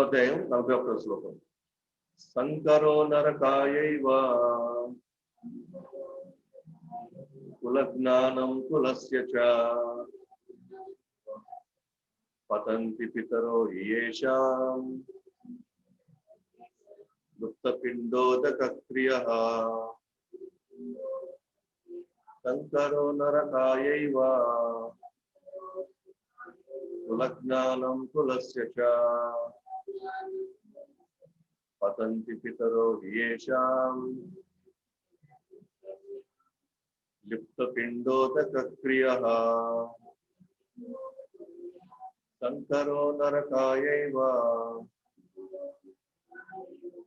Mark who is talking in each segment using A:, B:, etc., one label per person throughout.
A: అధ్యాయం 41వ శ్లోకం. సంకరో నరకాయైవ కులజ్ఞానం కులస్య చ పతంతి పితరో యేషాం లుప్తపిండోదక క్రియః. సంకరో నరకాయైవ కులజ్ఞానం కులస్య చ పతంతి పితరో యేషాం లుప్తపిండోదక క్రియః. సంకరో నరకాయైవ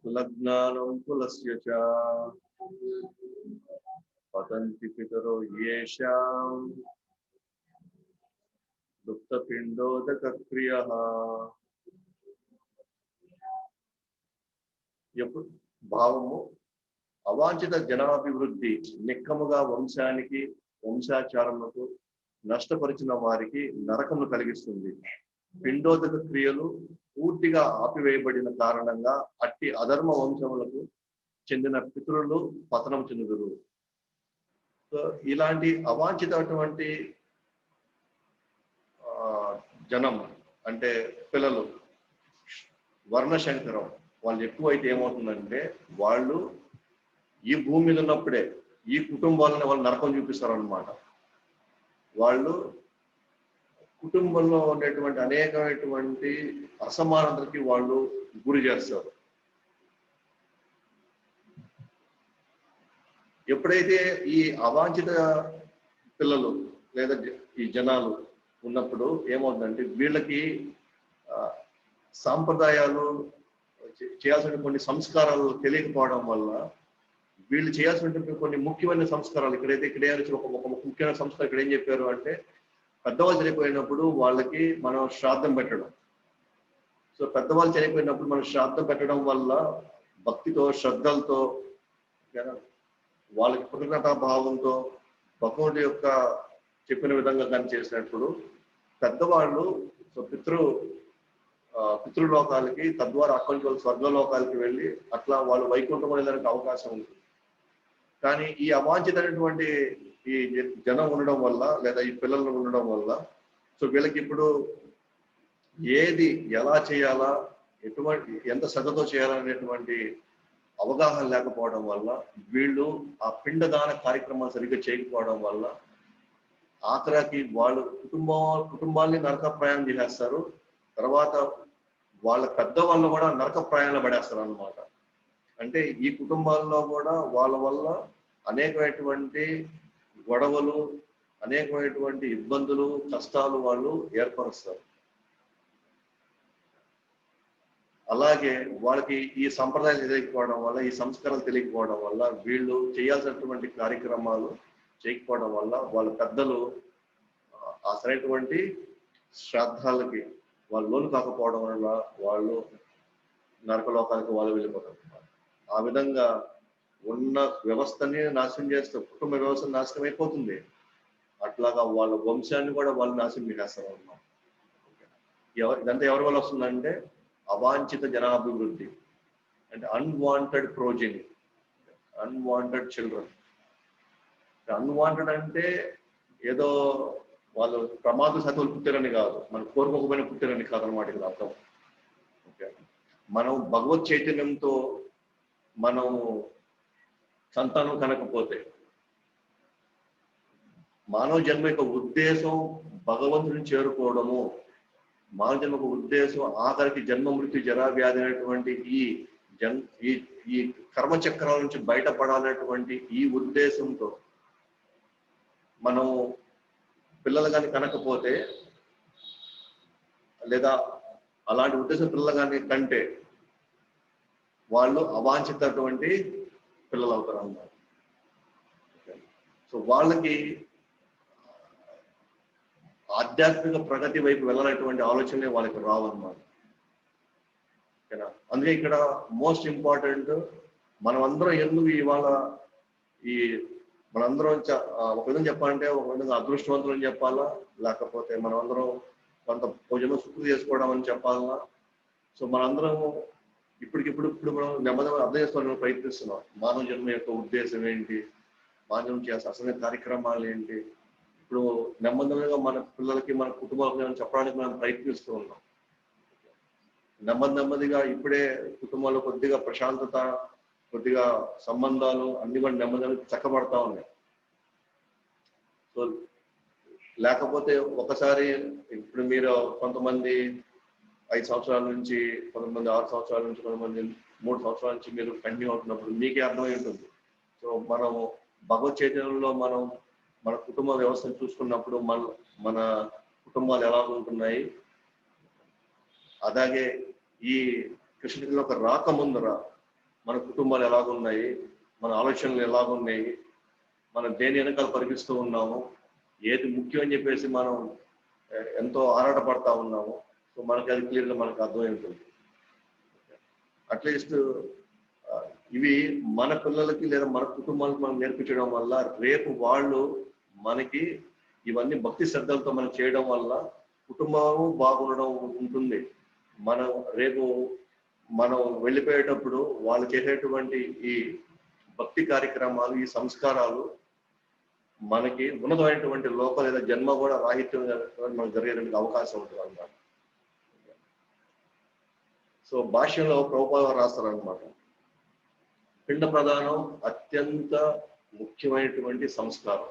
A: కులజ్ఞానం కులస్య చ పతంతి పితరో యేషాం లుప్తపిండోదక క్రియః. ఎప్పుడు భావము అవాంఛిత జనాభివృద్ధి నిక్కముగా వంశానికి వంశాచారములకు నష్టపరిచిన వారికి నరకమును కలిగిస్తుంది. పిండోదక క్రియలు పూర్తిగా ఆపివేయబడిన కారణంగా అట్టి అధర్మ వంశములకు చెందిన పితరులు పతనం చెందుదురు. సో ఇలాంటి అవాంఛితమైనటువంటి జనం అంటే పిల్లలు వర్ణశంకరం వాళ్ళు ఎక్కువైతే ఏమవుతుందంటే వాళ్ళు ఈ భూమి మీద ఉన్నప్పుడే ఈ కుటుంబాలను వాళ్ళు నరకం చూపిస్తారు అన్నమాట. వాళ్ళు కుటుంబంలో ఉండేటువంటి అనేకమైనటువంటి అసమానతలకి వాళ్ళు గురి చేస్తారు. ఎప్పుడైతే ఈ అవాంఛిత పిల్లలు లేదా ఈ జనాలు ఉన్నప్పుడు ఏమవుతుందంటే వీళ్ళకి సాంప్రదాయాలు చేయాల్సిన కొన్ని సంస్కారాలు తెలియకపోవడం వల్ల వీళ్ళు చేయాల్సినటువంటి కొన్ని ముఖ్యమైన సంస్కారాలు ఇక్కడే ఒక ముఖ్యమైన సంస్కారం ఇక్కడ ఏం చెప్పారు అంటే పెద్దవాళ్ళు చనిపోయినప్పుడు వాళ్ళకి మనం శ్రాద్ధం పెట్టడం. సో పెద్దవాళ్ళు చనిపోయినప్పుడు మనం శ్రాద్ధం పెట్టడం వల్ల భక్తితో శ్రద్ధలతో వాళ్ళకి కృతజ్ఞతా భావంతో భగవంతుడి యొక్క చెప్పిన విధంగా కానీ చేసినప్పుడు పెద్దవాళ్ళు సో పితృలోకాలకి తద్వారా అక్కడి నుంచి వాళ్ళు స్వర్గలోకాలకి వెళ్ళి అట్లా వాళ్ళు వైకుంఠం వెళ్ళడానికి అవకాశం ఉంది. కానీ ఈ అవాంఛితమైనటువంటి ఈ జనం ఉండడం వల్ల లేదా ఈ పిల్లలు ఉండడం వల్ల సో వీళ్ళకి ఇప్పుడు ఏది ఎలా చేయాలా ఎంత శ్రద్ధతో చేయాలనేటువంటి అవగాహన లేకపోవడం వల్ల వీళ్ళు ఆ పిండదాన కార్యక్రమాలు సరిగ్గా చేయకపోవడం వల్ల ఆఖరికి వాళ్ళు కుటుంబాన్ని నరక ప్రయాణం చేసేస్తారు. తర్వాత వాళ్ళ పెద్దవాళ్ళు కూడా నరక ప్రయాణంలో పడేస్తారు అన్నమాట. అంటే ఈ కుటుంబాల్లో కూడా వాళ్ళ వల్ల అనేకమైనటువంటి గొడవలు అనేకమైనటువంటి ఇబ్బందులు కష్టాలు వాళ్ళు ఏర్పరుస్తారు. అలాగే వాళ్ళకి ఈ సంప్రదాయాలు తెలియకపోవడం వల్ల ఈ సంస్కారాలు తెలియకపోవడం వల్ల వీళ్ళు చేయాల్సినటువంటి కార్యక్రమాలు చేయకపోవడం వల్ల వాళ్ళ పెద్దలు ఆ సరైనటువంటి శ్రాద్ధాలకి వాళ్ళు లోను కాకపోవడం వల్ల వాళ్ళు నరకలోకానికి వాళ్ళు వెళ్ళిపోతారు. ఆ విధంగా ఉన్న వ్యవస్థని నాశనం చేస్తే కుటుంబ వ్యవస్థ నాశనం అయిపోతుంది. అట్లాగా వాళ్ళ వంశాన్ని కూడా వాళ్ళు నాశనం చేసేస్తారు అన్నమాట. ఇదంతా ఎవరి వల్ల వస్తుందంటే అవాంఛిత జనాభివృద్ధి అంటే అన్వాంటెడ్ ప్రోజెని, అన్వాంటెడ్ చిల్డ్రన్. అన్వాంటెడ్ అంటే ఏదో వాళ్ళు ప్రమాద సతువులు పుట్టారని కాదు, మనం కోరుకోకపోయినా పుట్టారని కాదు అన్నమాట ఇక్కడ అర్థం. ఓకే, మనం భగవత్ చైతన్యంతో మనం సంతానం కనకపోతే మానవ జన్మ యొక్క ఉద్దేశం భగవంతుని చేరుకోవడము, మానవ జన్మ యొక్క ఉద్దేశం ఆఖరికి జన్మ మృత్యు జరా వ్యాధి అనేటువంటి ఈ కర్మచక్రాల నుంచి బయటపడాలనేటువంటి ఈ ఉద్దేశంతో మనం పిల్లలు కానీ కనకపోతే లేదా అలాంటి ఉద్దేశం పిల్లలు కానీ కంటే వాళ్ళు అవాంఛితటువంటి పిల్లలు అవుతారు అన్నమాట. సో వాళ్ళకి ఆధ్యాత్మిక ప్రగతి వైపు వెళ్ళాలనేటువంటి ఆలోచనే వాళ్ళకి రావన్నమాట. ఓకేనా? అందుకే ఇక్కడ మోస్ట్ ఇంపార్టెంట్ మనం అందరం ఎందుకు ఇవాళ మనందరం ఒక విధంగా చెప్పాలంటే ఒక విధంగా అదృష్టవంతులు అని చెప్పాలా, లేకపోతే మనం అందరం కొంత భోజనం శుద్ధి చేసుకోవడం అని చెప్పాలన్నా. సో మనందరం ఇప్పుడు మనం నెమ్మదిగా అర్థం చేసుకోవడానికి ప్రయత్నిస్తున్నాం. మానవ జన్మ యొక్క ఉద్దేశం ఏంటి, మానవం చేసే అసలు కార్యక్రమాలు ఏంటి, ఇప్పుడు నెమ్మదిగా మన పిల్లలకి మన కుటుంబాలకు చెప్పడానికి మనం ప్రయత్నిస్తూ ఉన్నాం. నెమ్మదిగా ఇప్పుడే కుటుంబంలో కొద్దిగా ప్రశాంతత, కొద్దిగా సంబంధాలు అన్ని కూడా నెమ్మదిగా చక్కబడతా ఉన్నాయి. సో లేకపోతే ఒకసారి ఇప్పుడు మీరు కొంతమంది 5 సంవత్సరాల నుంచి, కొంతమంది 6 సంవత్సరాల నుంచి, కొంతమంది 3 సంవత్సరాల నుంచి మీరు కంటిన్యూ అవుతున్నప్పుడు మీకే అర్థమై ఉంటుంది. సో మనం భగవత్ చైతన్యంలో మనం మన కుటుంబ వ్యవస్థను చూసుకున్నప్పుడు మన కుటుంబాలు ఎలా ఉంటున్నాయి, అలాగే ఈ కృష్ణుడిలోకి రాకముందర మన కుటుంబాలు ఎలాగున్నాయి, మన ఆలోచనలు ఎలాగున్నాయి, మనం దేని వెనకాల పరిపిస్తూ ఉన్నాము, ఏది ముఖ్యం అని చెప్పేసి మనం ఎంతో ఆరాటపడతా ఉన్నాము. సో మనకి అది క్లియర్గా మనకు అర్థమై ఉంటుంది. అట్లీస్ట్ ఇవి మన పిల్లలకి లేదా మన కుటుంబాలకు మనం నేర్పించడం వల్ల రేపు వాళ్ళు మనకి ఇవన్నీ భక్తి శ్రద్ధలతో మనం చేయడం వల్ల కుటుంబం బాగుండడం ఉంటుంది. మనం రేపు మనం వెళ్ళిపోయేటప్పుడు వాళ్ళు చేసేటువంటి ఈ భక్తి కార్యక్రమాలు, ఈ సంస్కారాలు మనకి ఉన్నతమైనటువంటి లోపల లేదా జన్మ కూడా రాహిత్యం మనకు జరిగేటువంటి అవకాశం ఉంటుంది అన్నమాట. సో భాష్యంలో ప్రభుపాద రాస్తారనమాట, పిండ ప్రదానం అత్యంత ముఖ్యమైనటువంటి సంస్కారం,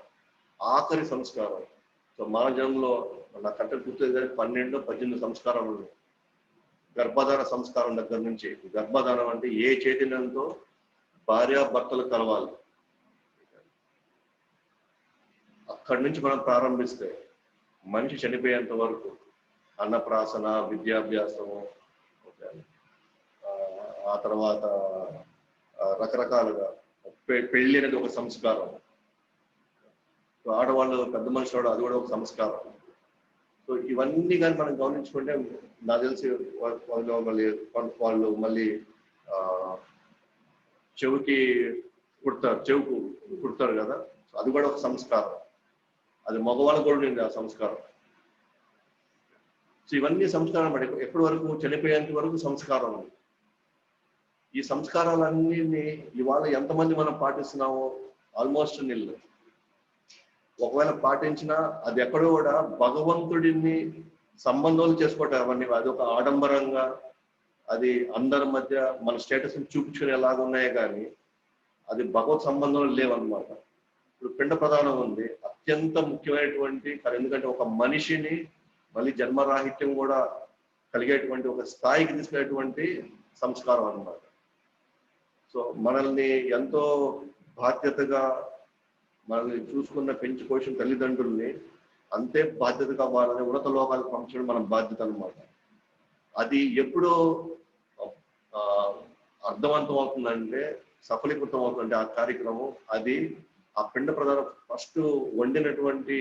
A: ఆఖరి సంస్కారం. సో మన జన్మలో నా కట్ట గుర్తు 12-18 సంస్కారాలు ఉన్నాయి. గర్భధార సంస్కారం దగ్గర నుంచి, గర్భధానం అంటే ఏ చైతన్యంతో భార్యాభర్తలు కలవాలి, అక్కడి నుంచి మనం ప్రారంభిస్తే మనిషి చనిపోయేంత వరకు అన్నప్రాసన, విద్యాభ్యాసము, ఆ తర్వాత రకరకాలుగా పెళ్లి అనేది ఒక సంస్కారం. ఆడవాళ్ళు పెద్ద మనుషులు అది కూడా ఒక సంస్కారం. సో ఇవన్నీ కానీ మనం గమనించుకుంటే నాకు తెలిసి వాళ్ళు మళ్ళీ చెవుకు కుడతారు కదా, అది కూడా ఒక సంస్కారం. అది మగవాళ్ళకు కూడా ఉంది ఆ సంస్కారం. సో ఇవన్నీ సంస్కారం పడి ఎప్పటి వరకు చనిపోయేంత వరకు సంస్కారం ఉంది. ఈ సంస్కారాలన్నీ ఇవాళ ఎంతమంది మనం పాటిస్తున్నామో ఆల్మోస్ట్ నిల్లు. ఒకవేళ పాటించినా అది ఎక్కడో కూడా భగవంతుడిని సంబంధాలు చేసుకోవటం అవన్నీ అది ఒక ఆడంబరంగా, అది అందరి మధ్య మన స్టేటస్ చూపించుకునేలాగా ఉన్నాయే కానీ అది భగవత్ సంబంధాలు లేవన్నమాట. ఇప్పుడు పిండ ప్రధానం ఉంది, అత్యంత ముఖ్యమైనటువంటి, ఎందుకంటే ఒక మనిషిని మళ్ళీ జన్మరాహిత్యం కూడా కలిగేటువంటి ఒక స్థాయికి తీసుకునేటువంటి సంస్కారం అన్నమాట. సో మనల్ని ఎంతో బాధ్యతగా మనల్ని చూసుకున్న పెంచి పోషణ తల్లిదండ్రుల్ని అంతే బాధ్యతగా వాళ్ళని ఉన్నత లోకాలకు పంపించడం మన బాధ్యత అన్నమాట. అది ఎప్పుడు అర్థవంతం అవుతుందంటే, సఫలీకృతం అవుతుందంటే ఆ కార్యక్రమం, అది ఆ పిండ ప్రధానం ఫస్ట్ వండినటువంటి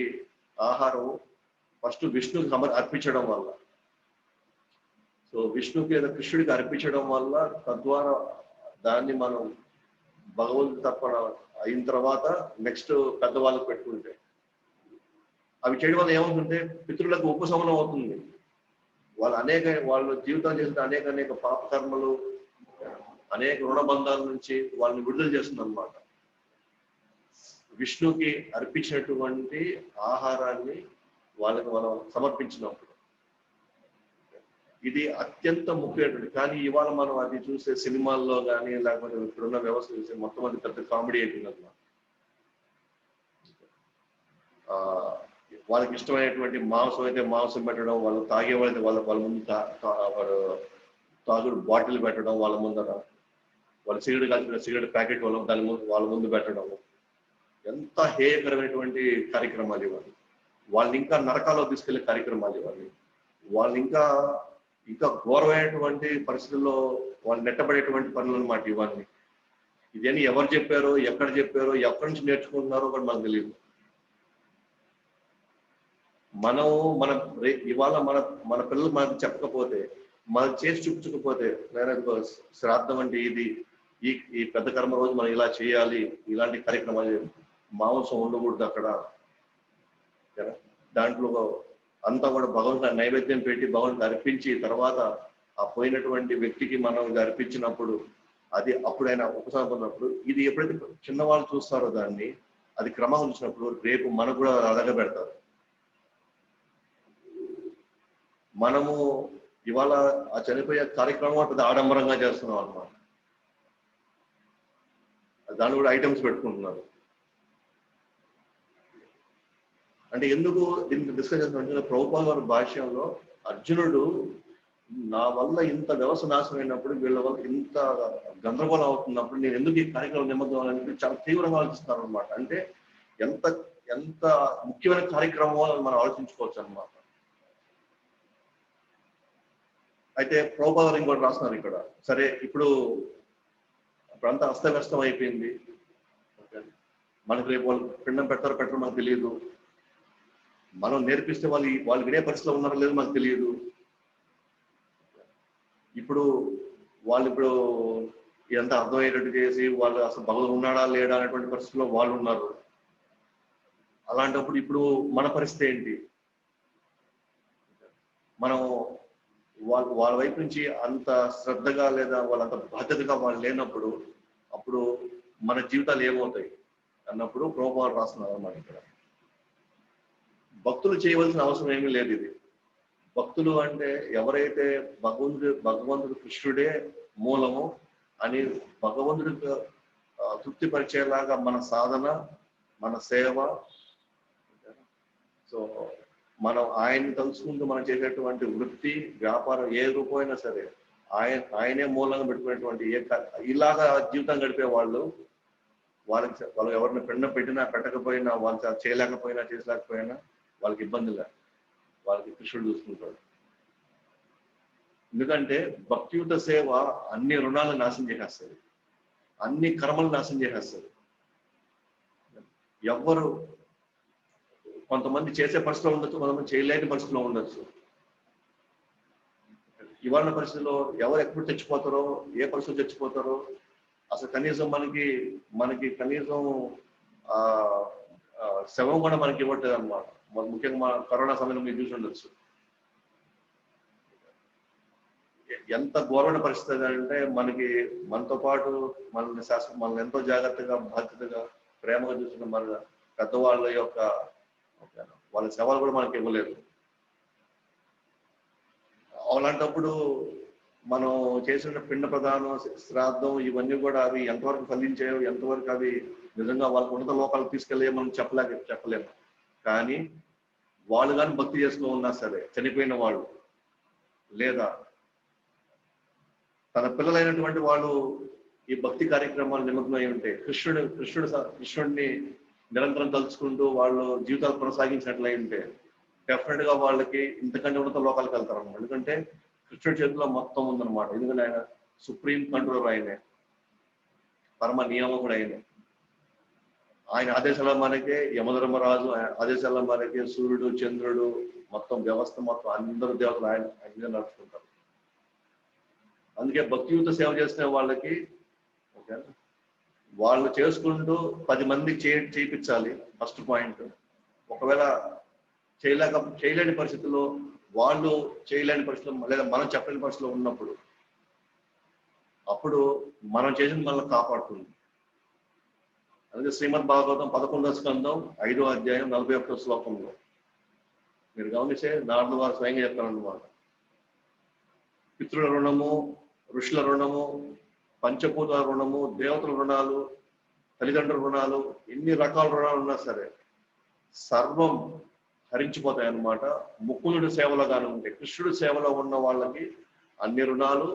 A: ఆహారం ఫస్ట్ విష్ణుకి అర్పించడం వల్ల, సో విష్ణుకి లేదా కృష్ణుడికి అర్పించడం వల్ల తద్వారా దాన్ని మనం భగవంతు తప్పన అయిన తర్వాత నెక్స్ట్ పెద్దవాళ్ళకు పెట్టుకుంటే అవి చేయడం వల్ల ఏమవుతుంటే పితృలకు ఉపశమనం అవుతుంది. వాళ్ళ జీవితం చేసిన అనేక పాపకర్మలు, అనేక రుణబంధాల నుంచి వాళ్ళని విడుదల చేస్తుంది అన్నమాట. విష్ణుకి అర్పించినటువంటి ఆహారాన్ని వాళ్ళకి మనం సమర్పించినప్పుడు ఇది అత్యంత ముఖ్యమైనటువంటి. కానీ ఇవాళ మనం అది చూసే సినిమాల్లో కానీ లేకపోతే ఇప్పుడున్న వ్యవస్థ చూసే మొత్తం అది పెద్ద కామెడీ అయిపోయింది అన్నమాట. వాళ్ళకి ఇష్టమైనటువంటి మాంసం అయితే మాంసం పెట్టడం, వాళ్ళు తాగేవాళ్ళైతే వాళ్ళ ముందు తాగుడు బాటిల్ పెట్టడం, వాళ్ళ ముందర వాళ్ళు సిగరెట్ కలిసిన సిగరెట్ ప్యాకెట్ వాళ్ళ ముందు పెట్టడం, ఎంత హేయకరమైనటువంటి కార్యక్రమాలు ఇవ్వాలి. వాళ్ళని ఇంకా నరకాల్లో తీసుకెళ్లే కార్యక్రమాలు ఇవ్వాలి. వాళ్ళు ఇంకా ఘోరమైనటువంటి పరిస్థితుల్లో వాళ్ళు నెట్టబడేటువంటి పనులు అన్నమాట ఇవన్నీ. ఇవన్నీ ఎవరు చెప్పారో, ఎక్కడ చెప్పారో, ఎక్కడి నుంచి నేర్చుకుంటున్నారో కూడా మనకు తెలియదు. ఇవాళ మన పిల్లలు మనకు చెప్పకపోతే, మనం చేసి చూపించకపోతే, నేను శ్రాద్ధం అంటే ఇది, ఈ పెద్ద కర్మ రోజు మనం ఇలా చేయాలి, ఇలాంటి కార్యక్రమాలు, మాంసం ఉండకూడదు అక్కడ, దాంట్లో అంతా కూడా భగవంతుడు నైవేద్యం పెట్టి భగవంతుడు అర్పించి తర్వాత ఆ పోయినటువంటి వ్యక్తికి మనం అర్పించినప్పుడు అది అప్పుడైనా ఉపశమనం పొందినప్పుడు ఇది ఎప్పుడైతే చిన్నవాళ్ళు చూస్తారో దాన్ని అది క్రమంగా చూసినప్పుడు రేపు మనకు కూడా అలాగే పెడతారు. మనము ఇవాళ ఆ చనిపోయే కార్యక్రమం పెద్ద ఆడంబరంగా చేస్తున్నాం అన్నమాట. దాన్ని కూడా ఐటమ్స్ పెట్టుకుంటున్నారు. అంటే ఎందుకు దీనికి డిస్కస్ చేస్తున్నట్టు ప్రభుపాద వారి భాష్యంలో అర్జునుడు నా వల్ల ఇంత వ్యవస్థ నాశనం అయినప్పుడు వీళ్ళ వల్ల ఇంత గందరగోళం అవుతున్నప్పుడు నేను ఎందుకు ఈ కార్యక్రమం నిమగ్నం అని చాలా తీవ్రంగా ఆలోచిస్తున్నారు అనమాట. అంటే ఎంత ఎంత ముఖ్యమైన కార్యక్రమం అని మనం ఆలోచించుకోవచ్చు అనమాట. అయితే ప్రభుపాద ఇంకోటి రాస్తున్నారు ఇక్కడ. సరే ఇప్పుడు ఇప్పుడంతా అస్తవ్యస్తం అయిపోయింది, మనకు రేపు వాళ్ళు పిండం పెట్టారో మనకు తెలియదు, మనం నేర్పిస్తే వాళ్ళు వినే పరిస్థితిలో ఉన్నారో లేదో మనకు తెలియదు. ఇప్పుడు ఇదంతా అర్థమయ్యేటట్టు చేసి వాళ్ళు అసలు భగవంతుడు ఉన్నాడా లేడా అనేటువంటి పరిస్థితిలో వాళ్ళు ఉన్నారు. అలాంటప్పుడు ఇప్పుడు మన పరిస్థితి ఏంటి? మనం వాళ్ళ వైపు నుంచి అంత శ్రద్ధగా లేదా వాళ్ళంత బాధ్యతగా వాళ్ళు లేనప్పుడు అప్పుడు మన జీవితాలు ఏమవుతాయి అన్నప్పుడు ప్రభుపాద రాస్తున్నారు అన్నమాట. ఇక్కడ భక్తులు చేయవలసిన అవసరం ఏమీ లేదు. ఇది భక్తులు అంటే ఎవరైతే భగవంతుడు కృష్ణుడే మూలము అని భగవంతుడికి తృప్తిపరిచేలాగా మన సాధన, మన సేవ, సో మనం ఆయన్ని తలుచుకుంటూ మనం చేసేటువంటి వృత్తి, వ్యాపారం ఏ రూపమైనా సరే ఆయనే మూలంగా పెట్టుకునేటువంటి ఇలాగా జీవితం గడిపే వాళ్ళు ఎవరిని పెట్టినా పెట్టకపోయినా వాళ్ళు చేయలేకపోయినా చేసలేకపోయినా వాళ్ళకి ఇబ్బంది లేదు, వాళ్ళకి కృష్ణుడు చూసుకుంటాడు. ఎందుకంటే భక్తియుత సేవ అన్ని రుణాలను నాశనం చేసేస్తుంది, అన్ని కర్మలు నాశనం చేసేస్తుంది. ఎవ్వరు కొంతమంది చేసే పరిస్థితిలో ఉండొచ్చు, కొంతమంది చేయలేని పరిస్థితిలో ఉండొచ్చు. ఇవాళ పరిస్థితిలో ఎవరు ఎప్పుడు చచ్చిపోతారో, ఏ పరిస్థితులు చచ్చిపోతారో అసలు కనీసం మనకి కనీసం శవం కూడా మనకి ఇవ్వట్లేదు అనమాట. ముఖ్యంగా కరోనా సమయంలో మీరు చూసి ఉండొచ్చు. ఎంత ఘోరమైన పరిస్థితి అంటే మనతో పాటు మనల్ని ఎంతో జాగ్రత్తగా, బాధ్యతగా, ప్రేమగా చూసిన మన పెద్దవాళ్ళ యొక్క వాళ్ళ శవాలు కూడా మనకి ఇవ్వలేదు. అలాంటప్పుడు మనం చేసిన పిండ ప్రదానం, శ్రాద్ధం ఇవన్నీ కూడా అవి ఎంతవరకు ఫలించాయో, ఎంతవరకు అవి నిజంగా వాళ్ళకు ఉన్నత లోకాలకు తీసుకెళ్ళే మనం చెప్పలేము. కానీ వాళ్ళు కానీ భక్తి చేస్తూ ఉన్నా సరే, చనిపోయిన వాళ్ళు లేదా తన పిల్లలైనటువంటి వాళ్ళు ఈ భక్తి కార్యక్రమాలు నిమగ్నమై ఉంటే కృష్ణుడిని నిరంతరం తలుచుకుంటూ వాళ్ళు జీవితాలు కొనసాగించినట్లయి ఉంటే డెఫినెట్ గా వాళ్ళకి ఇంతకంటే ఉన్నత లోకాలకు వెళ్తారు అన్నమాట. ఎందుకంటే కృష్ణుడి చేతిలో మొత్తం ఉందన్నమాట. ఎందుకంటే ఆయన సుప్రీం కంట్రోలర్, ఆయనే పరమ నియామకుడు, ఆయన ఆదేశాల మనకే యమధర్మరాజు, ఆదేశాల మనకే సూర్యుడు, చంద్రుడు, మొత్తం వ్యవస్థ మొత్తం అందరూ దేవతలు ఆయన నడుచుకుంటారు. అందుకే భక్తియుత సేవ చేసిన వాళ్ళకి వాళ్ళు చేసుకుంటూ 10 మందికి చేయించాలి. First point. ఒకవేళ చేయలేని పరిస్థితుల్లో, వాళ్ళు చేయలేని పరిస్థితుల్లో లేదా మనం చెప్పలేని పరిస్థితిలో ఉన్నప్పుడు అప్పుడు మనం చేసిన మనల్ని కాపాడుతుంది. అందుకే శ్రీమద్ భాగవతం 11వ స్కందం 5వ అధ్యాయం 41వ శ్లోకంలో మీరు గమనిస్తే నారదుల వారు స్వయంగా చెప్తారన్నమాట. పితృల రుణము, ఋషుల రుణము, పంచభూత రుణము, దేవతల రుణాలు, తల్లిదండ్రుల రుణాలు, ఎన్ని రకాల రుణాలు ఉన్నా సరే సర్వం హరించిపోతాయి అన్నమాట. ముకుందుడి సేవలో కానీ ఉంటే, కృష్ణుడి సేవలో ఉన్న వాళ్ళకి అన్ని రుణాలు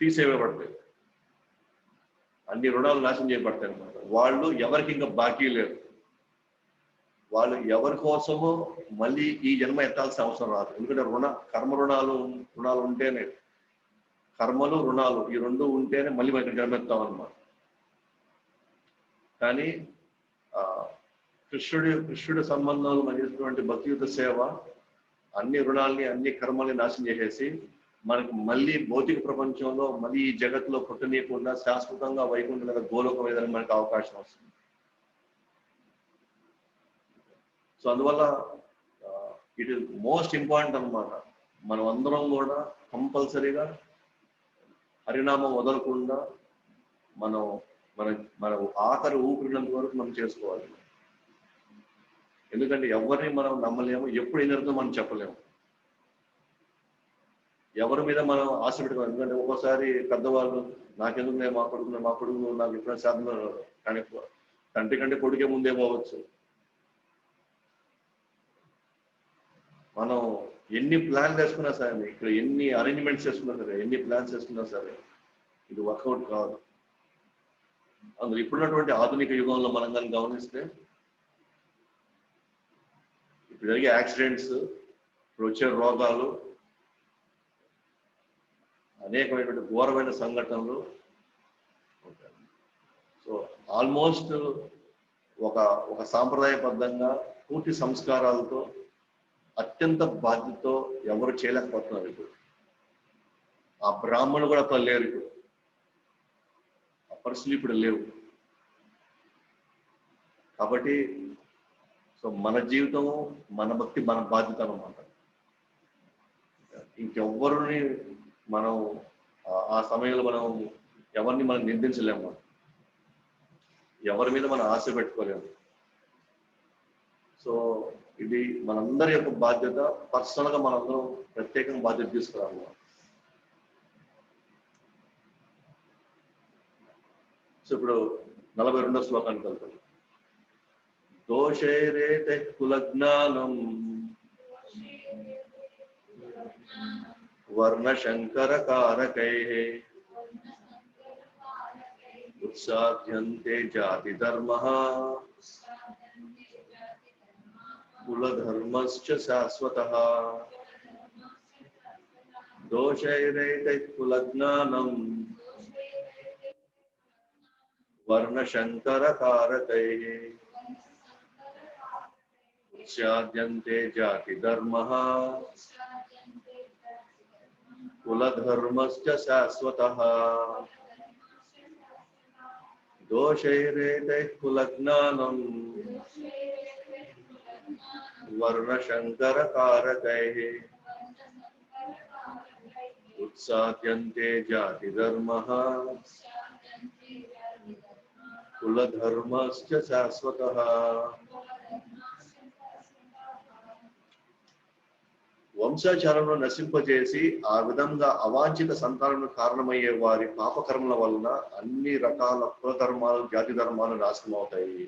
A: తీసేయబడతాయి, అన్ని రుణాలు నాశనం చేయబడతాయి అన్నమాట. వాళ్ళు ఎవరికి ఇంకా బాకీ లేరు. వాళ్ళు ఎవరి కోసమో మళ్ళీ ఈ జన్మ ఎత్తాల్సిన అవసరం రాదు. ఎందుకంటే కర్మ రుణాలు ఉంటేనే, కర్మలు రుణాలు ఈ రెండు ఉంటేనే మళ్ళీ మనకి జన్మ ఎత్తాం అన్నమాట. కానీ కృష్ణుడి సంబంధాలు మనటువంటి భక్తియుత సేవ అన్ని రుణాలని, అన్ని కర్మల్ని నాశనం చేసేసి మనకి మళ్ళీ భౌతిక ప్రపంచంలో, మళ్ళీ ఈ జగత్తులో పుట్టనీయకుండా శాశ్వతంగా వైకుంఠం లేదా గోలోకం ఏదైనా మనకి అవకాశం వస్తుంది. సో అందువల్ల ఇట్ ఈస్ మోస్ట్ ఇంపార్టెంట్ అనమాట. మనం అందరం కూడా కంపల్సరీగా హరినామం వదలకుండా మనం మన మన ఆఖరి ఊపిరినంత వరకు మనం చేసుకోవాలి. ఎందుకంటే ఎవరిని మనం నమ్మలేము, ఎప్పుడు ఏం జరుగుతుందో మనం చెప్పలేము, ఎవరి మీద మనం ఆశ పెట్టుకోవాలి. ఎందుకంటే ఒక్కోసారి పెద్దవాళ్ళు నాకెందుకు, నేను మా కొడుకు నాకు ఎప్పుడైనా శాతం, కానీ తండ్రి కంటే కొడుకే ముందే పోవచ్చు. మనం ఎన్ని ప్లాన్స్ వేసుకున్నా సరే, ఇక్కడ ఎన్ని అరేంజ్మెంట్స్ చేసుకున్నా సరే, ఎన్ని ప్లాన్స్ వేసుకున్నా సరే ఇది వర్కౌట్ కాదు. అందులో ఇప్పుడున్నటువంటి ఆధునిక యుగంలో మనం కానీ గమనిస్తే ఇప్పుడు జరిగే యాక్సిడెంట్స్, ఇప్పుడు వచ్చే రోగాలు, అనేకమైనటువంటి ఘోరమైన సంఘటనలు. సో ఆల్మోస్ట్ ఒక సాంప్రదాయబద్ధంగా పూర్తి సంస్కారాలతో అత్యంత బాధ్యతతో ఎవరు చేయలేకపోతున్నారు. ఇప్పుడు ఆ బ్రాహ్మణులు కూడా అప్పుడు లేరు, ఇప్పుడు ఆ పరిస్థితులు ఇప్పుడు లేవు. కాబట్టి సో మన జీవితము, మన భక్తి, మన బాధ్యత అన్నమాట. ఇంకెవ్వరిని మనం ఆ సమయంలో మనం ఎవరిని మనం నిందించలేము, ఎవరి మీద మనం ఆశ పెట్టుకోలేము. సో ఇది మనందరి యొక్క బాధ్యత. పర్సనల్ గా మనందరం ప్రత్యేకంగా బాధ్యత తీసుకురాము. సో ఇప్పుడు 42వ శ్లోకానికి వెళ్తాం. దోషైరేతే కులజ్ఞానం వర్ణశంకరకారకైః ఉత్సాద్యంతే జాతి ధర్మః కులధర్మశ్చ శాశ్వతః. దోషైరేతే కులజ్ఞానం వర్ణశంకరకారకైః ఉత్సాద్యంతే జాతి ధర్మః కులధర్మశ్చ శాశ్వతః. దోషైరేతే కులజ్ఞానం వర్ణశంకరకారకైః ఉత్సాద్యంతే జాతి ధర్మః కులధర్మశ్చ శాశ్వతః. వంశాచారంలో నశింపజేసి ఆ విధంగా అవాంఛిత సంతానం కారణమయ్యే వారి పాపకర్మల వలన అన్ని రకాల కులధర్మాలు, జాతి ధర్మాలు నాశనం అవుతాయి.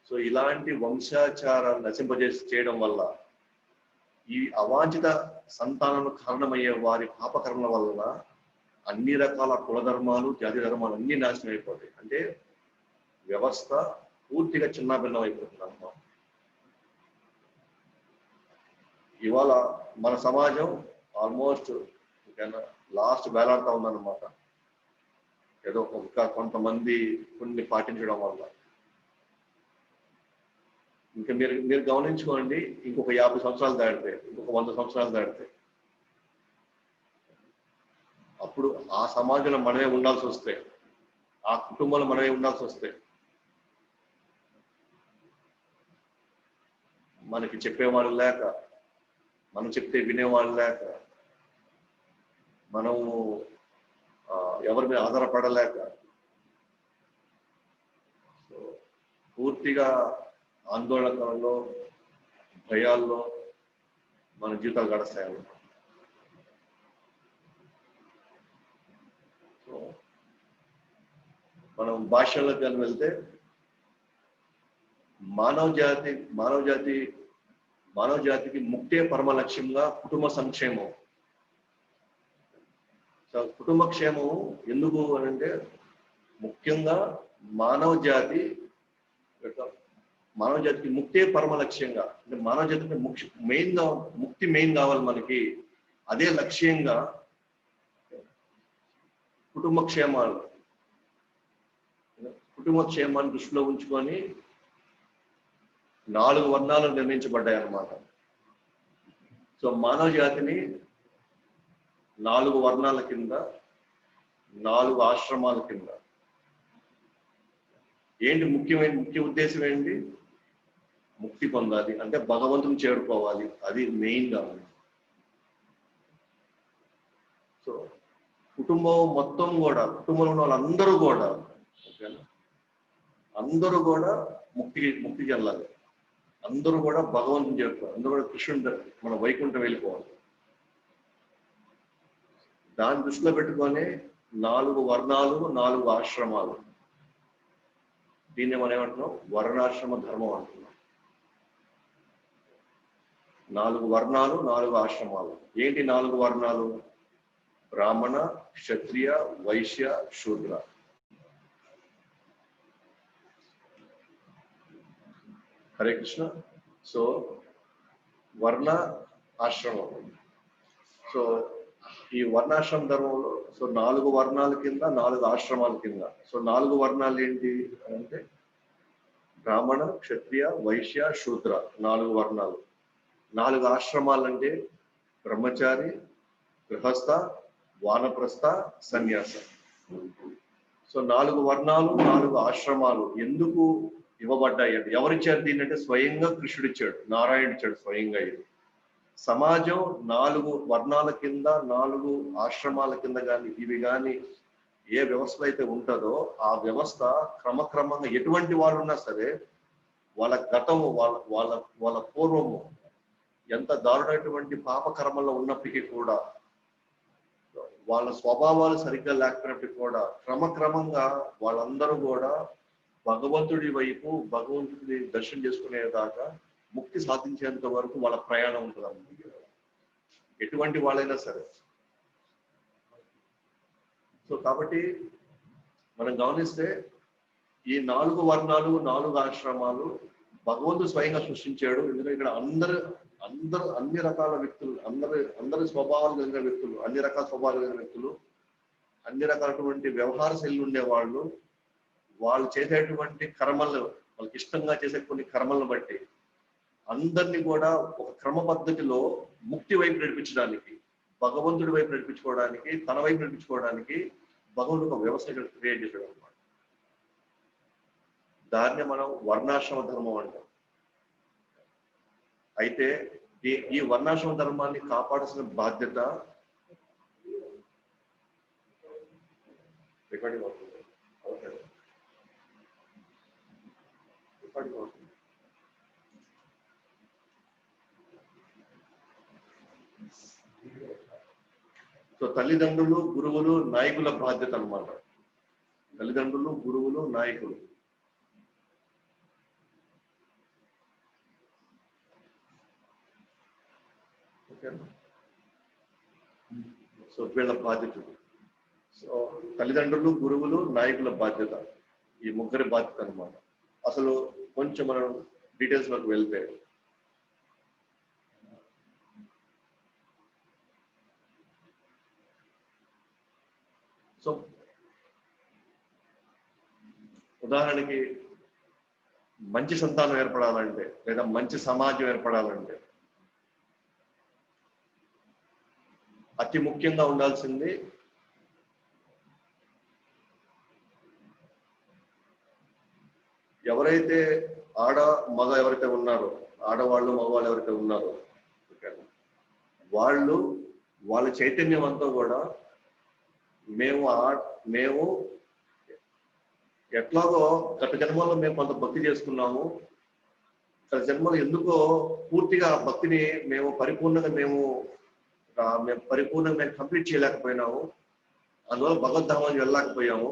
A: సో ఇలాంటి వంశాచారాలు నశింపజేసి చేయడం వల్ల ఈ అవాంఛిత సంతానం కారణమయ్యే వారి పాపకర్మల వలన అన్ని రకాల కులధర్మాలు, జాతి ధర్మాలు అన్ని నాశనం అయిపోతాయి. అంటే వ్యవస్థ పూర్తిగా చిన్నాభిన్నం అయిపోతుంది అన్నమాట. ఇవాళ మన సమాజం ఆల్మోస్ట్ లాస్ట్ వేలాడుతూ ఉందన్నమాట. ఏదో ఇంకా కొంతమంది కొన్ని పాటించడం వల్ల. ఇంకా మీరు గమనించుకోండి, ఇంకొక 50 సంవత్సరాలు దాటితే, ఇంకొక 100 సంవత్సరాలు దాటితే, అప్పుడు ఆ సమాజంలో మనమే ఉండాల్సి వస్తే, ఆ కుటుంబంలో మనమే ఉండాల్సి వస్తే, మనకి చెప్పేవాళ్ళు లేక, మనం చెప్తే వినేవాళ్ళు లేక, మనము ఎవరి మీద ఆధారపడలేక, సో పూర్తిగా ఆందోళనలో, భయాల్లో మన జీవితాలు గడుస్తాయి. సో మనం భాషల్లోకి కానీ వెళ్తే మానవ జాతికి ముక్తే పరమ లక్ష్యంగా కుటుంబ సంక్షేమం. సో కుటుంబ క్షేమం ఎందుకు అని అంటే, ముఖ్యంగా మానవ జాతికి ముక్తే పరమ లక్ష్యంగా, అంటే మానవ జాతికి ముక్తి మెయిన్ కావాలి మనకి. అదే లక్ష్యంగా కుటుంబ క్షేమాన్ని దృష్టిలో ఉంచుకొని 4 వర్ణాలు నిర్ణయించబడ్డాయి అన్నమాట. సో మానవ జాతిని 4 వర్ణాల కింద, 4 ఆశ్రమాల కింద. ఏంటి ముఖ్య ఉద్దేశం ఏంటి? ముక్తి పొందాలి అంటే భగవంతుని చేరుకోవాలి, అది మెయిన్గా. సో కుటుంబం మొత్తం కూడా, కుటుంబంలో ఉన్న వాళ్ళందరూ కూడా, ఓకేనా, అందరూ కూడా ముక్తి చెందాలి, అందరూ కూడా భగవంతుని చేరుకోవాలి, అందరూ కూడా కృష్ణుడు మన వైకుంఠం వెళ్ళిపోవాలి. దాన్ని దృష్టిలో పెట్టుకొని 4 వర్ణాలు 4 ఆశ్రమాలు, దీన్ని మనం ఏమంటున్నాం, వర్ణాశ్రమ ధర్మం అంటున్నాం. 4 వర్ణాలు 4 ఆశ్రమాలు. ఏంటి 4 వర్ణాలు? బ్రాహ్మణ, క్షత్రియ, వైశ్య, శూద్ర. హరే కృష్ణ. సో వర్ణ ఆశ్రమం. సో ఈ వర్ణాశ్రమ ధర్మంలో సో 4 వర్ణాల కింద 4 ఆశ్రమాల కింద. సో 4 వర్ణాలు ఏంటి అంటే బ్రాహ్మణ, క్షత్రియ, వైశ్య, శూద్ర, 4 వర్ణాలు. 4 ఆశ్రమాలు అంటే బ్రహ్మచారి, గృహస్థ, వానప్రస్థ, సన్యాస. సో 4 వర్ణాలు 4 ఆశ్రమాలు ఎందుకు ఇవ్వబడ్డాయి అంటే, ఎవరిచ్చారు దీన్ని అంటే స్వయంగా కృష్ణుడు ఇచ్చాడు, నారాయణుడు ఇచ్చాడు స్వయంగా. ఇది సమాజం 4 వర్ణాల కింద 4 ఆశ్రమాల కింద కానీ ఇవి కానీ ఏ వ్యవస్థలో అయితే ఉంటుందో ఆ వ్యవస్థ క్రమక్రమంగా ఎటువంటి వాళ్ళు ఉన్నా సరే వాళ్ళ గతము వాళ్ళ పూర్వము ఎంత దారుణమైనటువంటి పాపకర్మలో ఉన్నప్పటికీ కూడా, వాళ్ళ స్వభావాలు సరిగ్గా లేకపోయినప్పటికీ కూడా క్రమక్రమంగా వాళ్ళందరూ కూడా భగవంతుడి వైపు, భగవంతుడి దర్శనం చేసుకునేదాకా, ముక్తి సాధించేంత వరకు వాళ్ళ ప్రయాణం ఉంటుంది. ఎటువంటి వాళ్ళైనా సరే. సో కాబట్టి మనం గమనిస్తే ఈ 4 వర్ణాలు 4 ఆశ్రమాలు భగవంతుడు స్వయంగా సృష్టించాడు. ఎందుకంటే ఇక్కడ అందరూ అన్ని రకాల వ్యక్తులు, అందరి స్వభావాలు కలిగిన వ్యక్తులు, అన్ని రకాల స్వభావాలు కలిగిన వ్యక్తులు, అన్ని రకాలటువంటి వ్యవహార శైలి ఉండేవాళ్ళు, వాళ్ళు చేసేటువంటి కర్మలు, వాళ్ళకి ఇష్టంగా చేసే కొన్ని కర్మలను బట్టి అందరినీ కూడా ఒక క్రమ పద్ధతిలో ముక్తి వైపు నడిపించడానికి, భగవంతుడి వైపు నడిపించుకోవడానికి, తన వైపు నడిపించుకోవడానికి భగవంతుడు ఒక వ్యవస్థ క్రియేట్ చేశాడు అనమాట. దాన్ని మనం వర్ణాశ్రమ ధర్మం అంటాం. అయితే ఈ వర్ణాశ్రమ ధర్మాన్ని కాపాడాల్సిన బాధ్యత రికార్డింగ్ అవుతుంది. సో తల్లిదండ్రులు, గురువులు, నాయకుల బాధ్యత అన్నమాట. తల్లిదండ్రులు, గురువులు, నాయకులు. సో వీళ్ళ బాధ్యతలు. సో తల్లిదండ్రులు, గురువులు, నాయకుల బాధ్యత, ఈ ముగ్గురి బాధ్యత అన్నమాట. అసలు కొంచెం మనం డీటెయిల్స్ లోకి వెళ్తే, సో ఉదాహరణకి మంచి సంతానం ఏర్పడాలంటే లేదా మంచి సమాజం ఏర్పడాలంటే అతి ముఖ్యంగా ఉండాల్సింది ఎవరైతే మగ ఎవరైతే ఉన్నారో, ఆడవాళ్ళు మగవాళ్ళు ఎవరైతే ఉన్నారో వాళ్ళ చైతన్యం అంతా కూడా మేము ఎట్లాగో గత జన్మలో మేము కొంత భక్తి చేసుకున్నాము, గత జన్మలో ఎందుకో పూర్తిగా భక్తిని మేము పరిపూర్ణంగా కంప్లీట్ చేయలేకపోయినాము, అందువల్ల భగవద్ధామానికి వెళ్ళలేకపోయాము.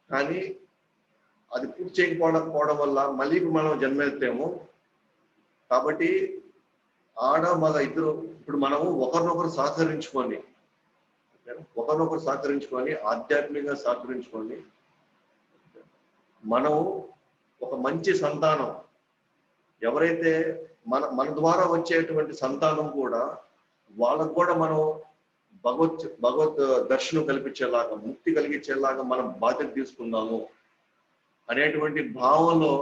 A: కానీ అది పూర్తి చేయకపోవడం వల్ల మళ్ళీ మనం జన్మెత్తాము. కాబట్టి ఆడ మగ ఇద్దరు ఇప్పుడు మనము ఒకరినొకరు సహకరించుకొని ఆధ్యాత్మికంగా సహకరించుకొని మనం ఒక మంచి సంతానం, ఎవరైతే మన ద్వారా వచ్చేటువంటి సంతానం కూడా వాళ్ళకు కూడా మనం భగవత్ దర్శనం కల్పించేలాగా, ముక్తి కలిగించేలాగా మనం బాధ్యత తీసుకుందాము అనేటువంటి భావంలో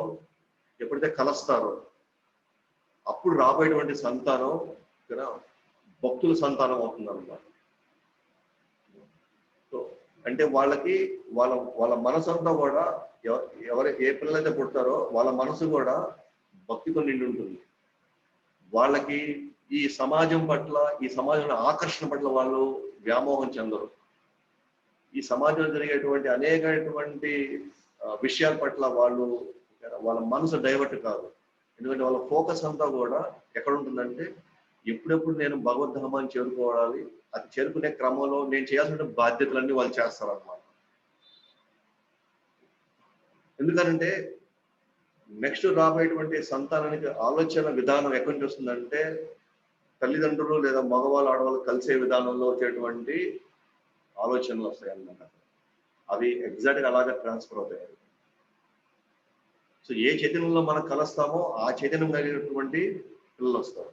A: ఎప్పుడైతే కలుస్తారో అప్పుడు రాబోయేటువంటి సంతానం భక్తుల సంతానం అవుతుంది అన్నమాట. సో అంటే వాళ్ళకి వాళ్ళ మనసు అంతా కూడా ఏ పిల్లలైతే పుడతారో వాళ్ళ మనసు కూడా భక్తితో నిండి ఉంటుంది. వాళ్ళకి ఈ సమాజం పట్ల, ఈ సమాజంలో ఆకర్షణ పట్ల వాళ్ళు వ్యామోహం చెందరు. ఈ సమాజంలో జరిగేటువంటి అనేకటువంటి విషయాల పట్ల వాళ్ళ మనసు డైవర్ట్ కాదు. ఎందుకంటే వాళ్ళ ఫోకస్ అంతా కూడా ఎక్కడ ఉంటుందంటే, ఎప్పుడెప్పుడు నేను భగవద్ధామాన్ని చేరుకోవాలి, అది చేరుకునే క్రమంలో నేను చేయాల్సిన బాధ్యతలన్నీ వాళ్ళు చేస్తారన్నమాట. ఎందుకంటే నెక్స్ట్ రాబోయేటువంటి సంతానానికి ఆలోచన విధానం ఎక్కడి నుంచి వస్తుందంటే, తల్లిదండ్రులు లేదా మగవాళ్ళు ఆడవాళ్ళు కలిసే విధానంలో వచ్చేటువంటి ఆలోచనలు వస్తాయన్నమాట. అవి ఎగ్జాక్ట్గా అలాగే ట్రాన్స్ఫర్ అవుతాయి. సో ఏ చైతన్యంలో మనం కలుస్తామో ఆ చైతన్యం కలిగినటువంటి పిల్లలు వస్తారు.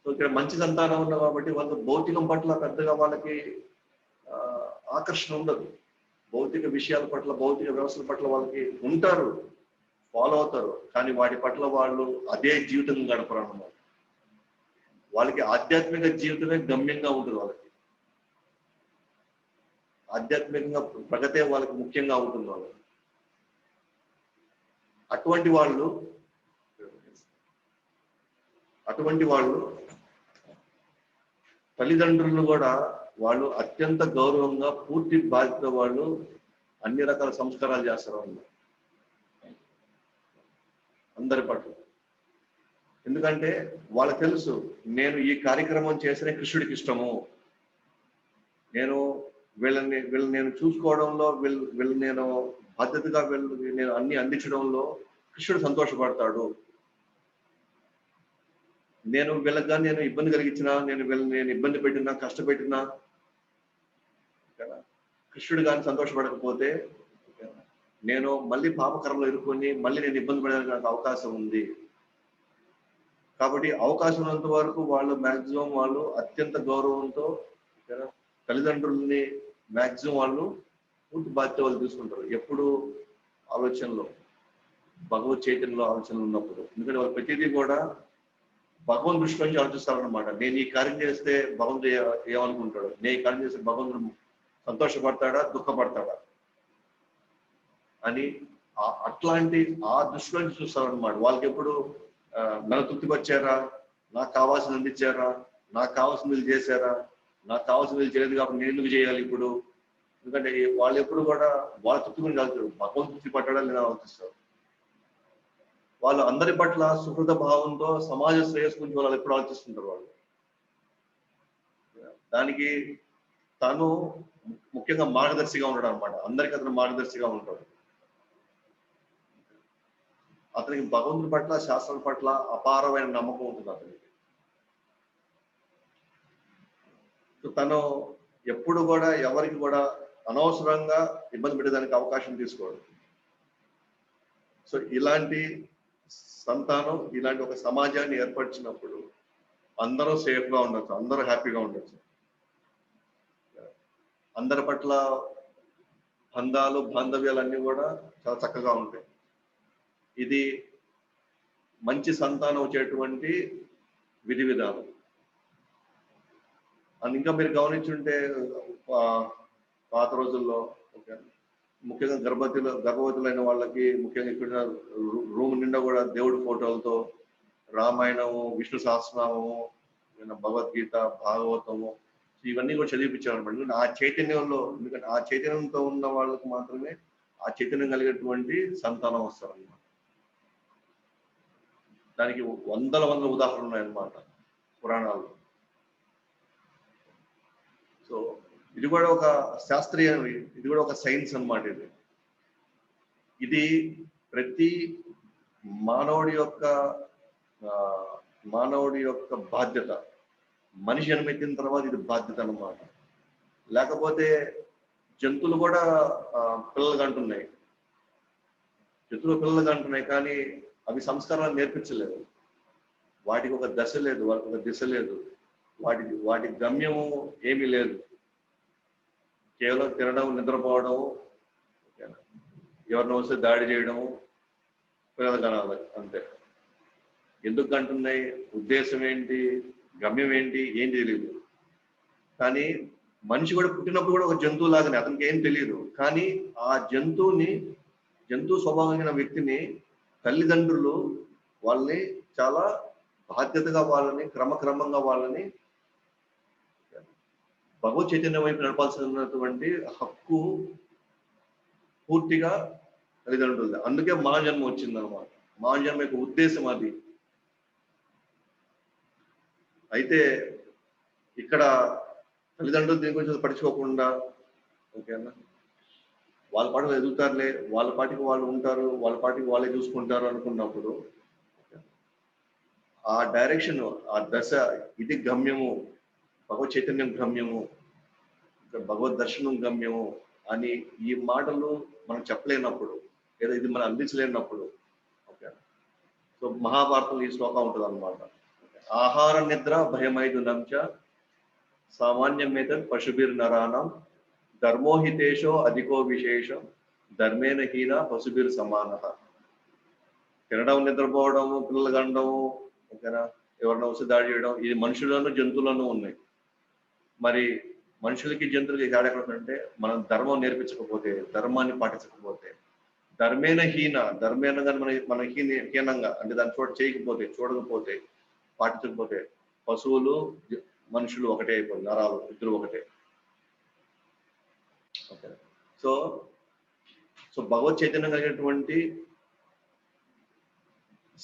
A: సో ఇక్కడ మంచి సంతానం ఉంది కాబట్టి వాళ్ళ భౌతికం పట్ల పెద్దగా వాళ్ళకి ఆకర్షణ ఉండదు. భౌతిక విషయాల పట్ల, భౌతిక వ్యవస్థల పట్ల వాళ్ళకి ఉంటారు, ఫాలో అవుతారు, కానీ వాటి పట్ల వాళ్ళు అదే జీవితం గడపరు అన్నమాట. వాళ్ళకి ఆధ్యాత్మిక జీవితమే గమ్యంగా ఉంటుంది. వాళ్ళకి ఆధ్యాత్మికంగా ప్రగతే వాళ్ళకి ముఖ్యంగా ఉంటుంది. వాళ్ళకి అటువంటి వాళ్ళు తల్లిదండ్రులను కూడా వాళ్ళు అత్యంత గౌరవంగా, పూర్తి బాధ్యత వాళ్ళు అన్ని రకాల సంస్కారాలు చేస్తారు వాళ్ళు అందరి పట్ల. ఎందుకంటే వాళ్ళకి తెలుసు, నేను ఈ కార్యక్రమం చేస్తేనే కృష్ణుడికి ఇష్టము, వీళ్ళని నేను చూసుకోవడంలో, వీళ్ళు నేను బాధ్యతగా నేను అన్ని అందించడంలో కృష్ణుడు సంతోషపడతాడు. నేను వీళ్ళకి కానీ నేను ఇబ్బంది కలిగించినా, నేను ఇబ్బంది పెట్టినా, కష్టపెట్టినా కృష్ణుడు కానీ సంతోషపడకపోతే నేను మళ్ళీ పాపకరంలో ఇరుక్కొని మళ్ళీ నేను ఇబ్బంది పడడానికి నాకు అవకాశం ఉంది. కాబట్టి అవకాశం ఉన్నంత వరకు వాళ్ళు మ్యాక్సిమం వాళ్ళు అత్యంత గౌరవంతో తల్లిదండ్రుల్ని మ్యాక్సిమం వాళ్ళు పూర్తి బాధ్యత వాళ్ళు తీసుకుంటారు. ఎప్పుడు ఆలోచనలో, భగవత్ చైతన్యంలో ఆలోచనలు ఉన్నప్పుడు. ఎందుకంటే వాళ్ళు ప్రతిదీ కూడా భగవంతు దృష్టి నుంచి ఆలోచిస్తారనమాట. నేను ఈ కార్యం చేస్తే భగవంతుడు ఏమనుకుంటాడు, నేను ఈ కార్యం చేస్తే భగవంతుడు సంతోషపడతాడా, దుఃఖపడతాడా అని అట్లాంటి ఆ దృష్టి నుంచి చూస్తారనమాట. వాళ్ళకి ఎప్పుడు నన్ను తృప్తిపరిచారా, నాకు కావాల్సింది అందించారా, నాకు కావాల్సింది వీళ్ళు చేశారా, నాకు కావాల్సింది వీళ్ళు చేయలేదు కాబట్టి నేను ఎందుకు చేయాలి ఇప్పుడు. ఎందుకంటే వాళ్ళు ఎప్పుడు కూడా వాళ్ళ తృప్తి గురించి ఆలోచిస్తారు, భగవంతు తృప్తి పట్టాడా లేదా ఆలోచిస్తారు. వాళ్ళు అందరి పట్ల సుహృద భావంతో సమాజ శ్రేయస్సు గురించి వాళ్ళు ఎప్పుడు ఆలోచిస్తుంటారు. వాళ్ళు దానికి తను ముఖ్యంగా మార్గదర్శిగా ఉంటాడు అనమాట. అందరికీ అతను మార్గదర్శిగా ఉంటాడు. అతనికి భగవంతుడి పట్ల, శాస్త్రం పట్ల అపారమైన నమ్మకం ఉంటుంది అతనికి. తను ఎప్పుడు కూడా ఎవరికి కూడా అనవసరంగా ఇబ్బంది పెట్టేదానికి అవకాశం తీసుకోడు. సో ఇలాంటి సంతానం, ఇలాంటి ఒక సమాజాన్ని ఏర్పరిచినప్పుడు అందరూ సేఫ్గా ఉండొచ్చు, అందరూ హ్యాపీగా ఉండొచ్చు. అందరి పట్ల బంధాలు, బాంధవ్యాలన్నీ కూడా చాలా చక్కగా ఉంటాయి. ఇది మంచి సంతానం వచ్చేటువంటి విధి విధానం. అని ఇంకా మీరు గమనించుంటే పాత రోజుల్లో ముఖ్యంగా గర్భవతులైన వాళ్ళకి ముఖ్యంగా ఇక్కడ రూమ్ నిండా కూడా దేవుడి ఫోటోలతో రామాయణము, విష్ణు సహస్రనామము, భగవద్గీత, భాగవతము ఇవన్నీ కూడా చదివిపించారు అనమాట. ఎందుకంటే ఆ చైతన్యంలో, ఎందుకంటే ఆ చైతన్యంతో ఉన్న వాళ్ళకి మాత్రమే ఆ చైతన్యం కలిగేటువంటి సంతానం వస్తారన్నమాట. దానికి వందల ఉదాహరణలు ఉన్నాయన్నమాట పురాణాలు. సో ఇది కూడా ఒక శాస్త్రీయ, ఇది కూడా ఒక సైన్స్ అన్నమాట. ఇది ప్రతి మానవుడి యొక్క బాధ్యత. మనిషి జన్మెత్తిన తర్వాత ఇది బాధ్యత అన్నమాట. లేకపోతే జంతువులు కూడా పిల్లలు కంటున్నాయి, కానీ అవి సంస్కారాలు నేర్పించలేదు. వాటికి ఒక దశ లేదు, వాటికి ఒక దిశ లేదు, వాటి గమ్యము ఏమీ లేదు. కేవలం తినడం, నిద్రపోవడం, ఎవరిని వస్తే దాడి చేయడము, పిల్లలు కనాలి అంతే. ఎందుకు కంటున్నాయి, ఉద్దేశం ఏంటి, గమ్యం ఏంటి, ఏం తెలియదు. కానీ మనిషి కూడా పుట్టినప్పుడు కూడా ఒక జంతువు లాగానే, అతనికి ఏం తెలియదు. కానీ ఆ జంతు స్వభావం కలిగిన వ్యక్తిని తల్లిదండ్రులు వాళ్ళని చాలా బాధ్యతగా వాళ్ళని క్రమక్రమంగా వాళ్ళని భగవత్ చైతన్యం వైపు నడపాల్సినటువంటి హక్కు పూర్తిగా తల్లిదండ్రులది. అందుకే మానవ జన్మ వచ్చిందన్నమాట. మానవ జన్మ యొక్క ఉద్దేశం అది. అయితే ఇక్కడ తల్లిదండ్రులు దీని గురించి పట్టించుకోకుండా, ఓకేనా, వాళ్ళ పాటికి ఎదుగుతారులే, వాళ్ళ పాటికి వాళ్ళు ఉంటారు, వాళ్ళ పాటికి వాళ్ళే చూసుకుంటారు అనుకున్నప్పుడు ఆ డైరెక్షన్, ఆ దశ, ఇది గమ్యము, భగవత్ చైతన్యం గమ్యము, భగవద్ దర్శనం గమ్యము అని ఈ మాటలు మనం చెప్పలేనప్పుడు, లేదా ఇది మనం అందించలేనప్పుడు, ఓకే, సో మహాభారతంలో ఈ శ్లోకం ఉంటుంది అనమాట. ఆహార నిద్ర భయమైదునంచ సామాన్యమేతద్ పశుభిర్ నరాణం ధర్మోహితేషో అధికో విశేషం ధర్మేణ హీన పశుభిర్ సమాన. తినడం, నిద్రపోవడము, పిల్లలు కనడము, ఓకేనా, ఎవరిన వచ్చి దాడి చేయడం, ఇది మనుషులను జంతువులను ఉన్నాయి. మరి మనుషులకి జంతువులకి తేడా ఎక్కడంటే మనం ధర్మం నేర్పించకపోతే, ధర్మాన్ని పాటించకపోతే, ధర్మేణ హీన, ధర్మేణ కానీ మన హీనంగా అంటే దాన్ని చేయకపోతే, చూడకపోతే, పాటించకపోతే పశువులు మనుషులు ఒకటే అయిపోయింది, నరాలు ఇద్దరు ఒకటే. ఓకే, సో సో భగవత్ చైతన్యం కలిగినటువంటి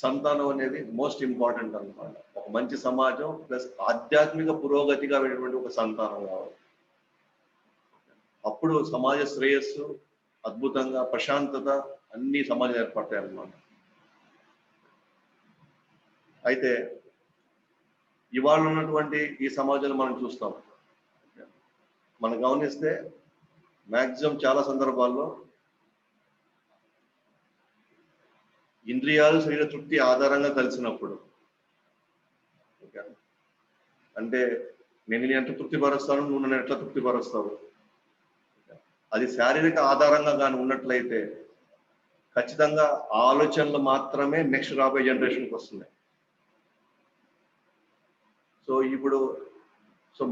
A: సంతానం అనేది మోస్ట్ ఇంపార్టెంట్ అన్నమాట. ఒక మంచి సమాజం ప్లస్ ఆధ్యాత్మిక పురోగతిగా వెళ్ళినటువంటి ఒక సంతానం కావాలి. అప్పుడు సమాజ శ్రేయస్సు అద్భుతంగా, ప్రశాంతత అన్ని సమాజం ఏర్పడతాయి అన్నమాట. అయితే ఇవాళ ఉన్నటువంటి ఈ సమాజంలో మనం చూస్తాం, మనం గమనిస్తే మ్యాక్సిమం చాలా సందర్భాల్లో ఇంద్రియాలు శరీర తృప్తి ఆధారంగా కలిసినప్పుడు, అంటే నేను ఎంత తృప్తిపరుస్తాను, నువ్వు నన్ను ఎట్లా తృప్తిపరుస్తావు, అది శారీరక ఆధారంగా కానీ ఉన్నట్లయితే ఖచ్చితంగా ఆలోచనలు మాత్రమే నెక్స్ట్ రాబోయే జనరేషన్కి వస్తున్నాయి. సో ఇప్పుడు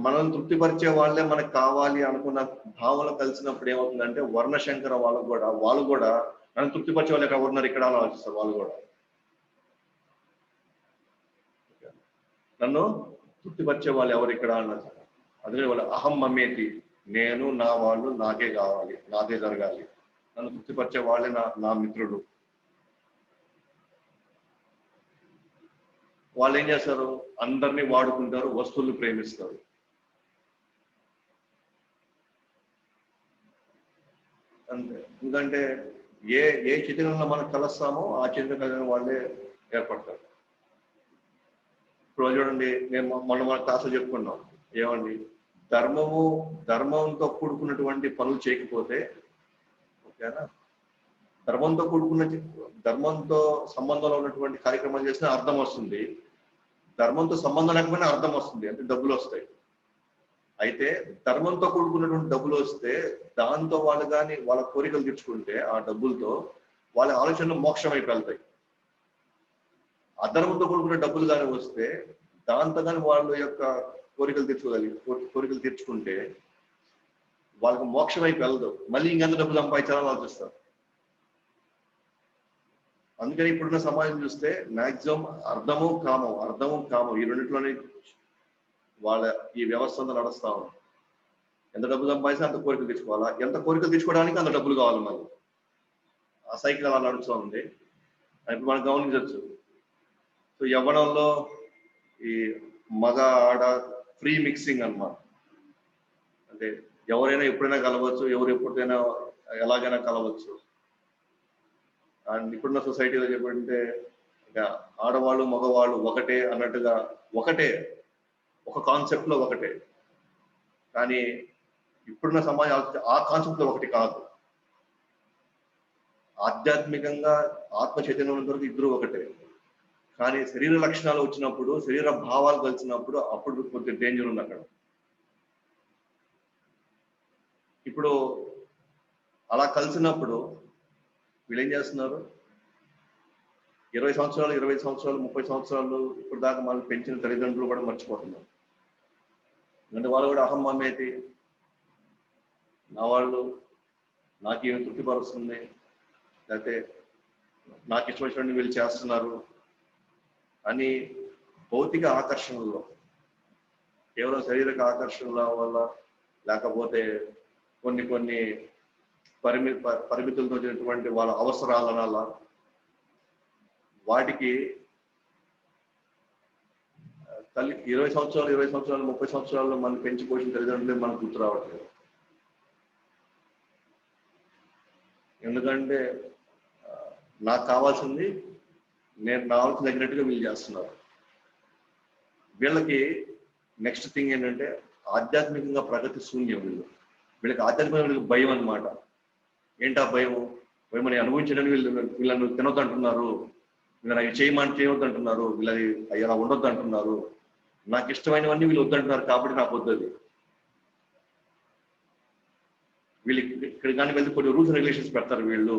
A: మనం తృప్తిపరిచే వాళ్ళే మనకు కావాలి అనుకున్న భావన కలిసినప్పుడు ఏమవుతుందంటే వర్ణశంకర వాళ్ళు కూడా నన్ను తృప్తిపరిచే వాళ్ళు ఎక్కడ ఉన్నారు, ఇక్కడ ఆలోచిస్తారు. వాళ్ళు కూడా నన్ను తృప్తిపరిచే వాళ్ళు ఎవరు ఇక్కడ అన్నారు. అదే వాళ్ళు అహం మమేతి, నేను నా వాళ్ళు నాకే కావాలి, నాకే జరగాలి, నన్ను తృప్తిపరిచే వాళ్ళే నా మిత్రుడు. వాళ్ళు ఏం చేస్తారు, అందరినీ వాడుకుంటారు, వస్తువులు ప్రేమిస్తారు. అంతే. ఎందుకంటే ఏ చైతన్యంలో మనం కలుస్తామో ఆ చైతన్యం వాళ్ళే ఏర్పడతారు. ఇప్పుడు చూడండి, నేను మన క్లాసులో చెప్పుకున్నాం ఏమండి, ధర్మంతో కూడుకున్నటువంటి పనులు చేయకపోతే, ఓకేనా, ధర్మంతో సంబంధంలో ఉన్నటువంటి కార్యక్రమాలు చేసినా అర్థం వస్తుంది, ధర్మంతో సంబంధం లేకపోయినా అర్థం వస్తుంది, అంటే డబ్బులు వస్తాయి. అయితే ధర్మంతో కూడుకున్నటువంటి డబ్బులు వస్తే దాంతో వాళ్ళు కానీ వాళ్ళ కోరికలు తీర్చుకుంటే ఆ డబ్బులతో వాళ్ళ ఆలోచనలు మోక్షం వైపు వెళ్తాయి. అధర్మంతో కూడుకున్న డబ్బులు కానీ వస్తే దాంతో కానీ వాళ్ళ యొక్క కోరికలు తీర్చుకుంటే వాళ్ళకి మోక్షం వైపు వెళ్ళదు, మళ్ళీ ఇంకెంత డబ్బులు సంపాదించాలని ఆలోచిస్తారు. అందుకని ఇప్పుడున్న సమాజం చూస్తే మాక్సిమం అర్థము కామం ఈ రెండింటిలోనే వాళ్ళ ఈ వ్యవస్థ అంతా నడుస్తా ఉంది. ఎంత డబ్బు సంపాదిస్తే అంత కోరికలు తీర్చుకోవాలా, ఎంత కోరికలు తీర్చుకోవడానికి అంత డబ్బులు కావాలి, మళ్ళీ ఆ సైకిల్ అలా నడుస్తూ ఉంది. ఇప్పుడు మనం గమనించవచ్చు. సో యవ్వనంలో ఈ మగ ఆడ ఫ్రీ మిక్సింగ్ అన్నమాట. అంటే ఎవరైనా ఎప్పుడైనా కలవచ్చు, ఎవరు ఎప్పుడైనా ఎలాగైనా కలవచ్చు. అండ్ ఇప్పుడున్న సొసైటీలో చెప్పంటే ఆడవాళ్ళు మగవాళ్ళు ఒకటే అన్నట్టుగా, ఒక కాన్సెప్ట్ లో ఒకటే. కానీ ఇప్పుడున్న సమాజం ఆ కాన్సెప్ట్ లో ఒకటి కాదు. ఆధ్యాత్మికంగా ఆత్మ చైతన్యం ఉన్నంత వరకు ఇద్దరు ఒకటే. కానీ శరీర లక్షణాలు వచ్చినప్పుడు, శరీర భావాలు కలిసినప్పుడు అప్పుడు కొద్దిగా డేంజర్ ఉంది అక్కడ. ఇప్పుడు అలా కలిసినప్పుడు వీళ్ళు ఏం చేస్తున్నారు, 20 సంవత్సరాలు 25 సంవత్సరాలు 30 సంవత్సరాలు ఇప్పుడు దాకా మనం పెంచిన తల్లిదండ్రులు కూడా మర్చిపోతున్నారు. అంటే వాళ్ళు కూడా అహం మమేతి, నా వాళ్ళు నాకేమి తృప్తిపరుస్తుంది, లేకపోతే నాకు ఇష్టం వచ్చినట్టు వీళ్ళు చేస్తున్నారు అని భౌతిక ఆకర్షణలో, కేవలం శారీరక ఆకర్షణల వల్ల, లేకపోతే కొన్ని కొన్ని పరిమితులతో వచ్చినటువంటి వాళ్ళ అవసరాల వల్ల వాటికి 20 సంవత్సరాలు 30 సంవత్సరాల్లో మనం పెంచి పోషిన తల్లిదండ్రులే మనకు గుర్తు రావట్లేదు. ఎందుకంటే నాకు కావాల్సింది నేను కావాల్సిన తగినట్టుగా వీళ్ళు చేస్తున్నారు. వీళ్ళకి నెక్స్ట్ థింగ్ ఏంటంటే ఆధ్యాత్మికంగా ప్రగతి శూన్యం. వీళ్ళకి ఆధ్యాత్మికంగా భయం అన్నమాట. ఏంటా భయం? భయం అనుభవించడానికి వీళ్ళని తినొద్దు అంటున్నారు, వీళ్ళని అవి చేయొద్దు అంటున్నారు, వీళ్ళది అలా ఉండొద్దు అంటున్నారు, నాకు ఇష్టమైనవన్నీ వీళ్ళు వద్దంటున్నారు కాబట్టి నాకు వద్దది. వీళ్ళు ఇక్కడ కానీ వెళ్తే కొన్ని రూల్స్ అండ్ రెగ్యులేషన్స్ పెడతారు. వీళ్ళు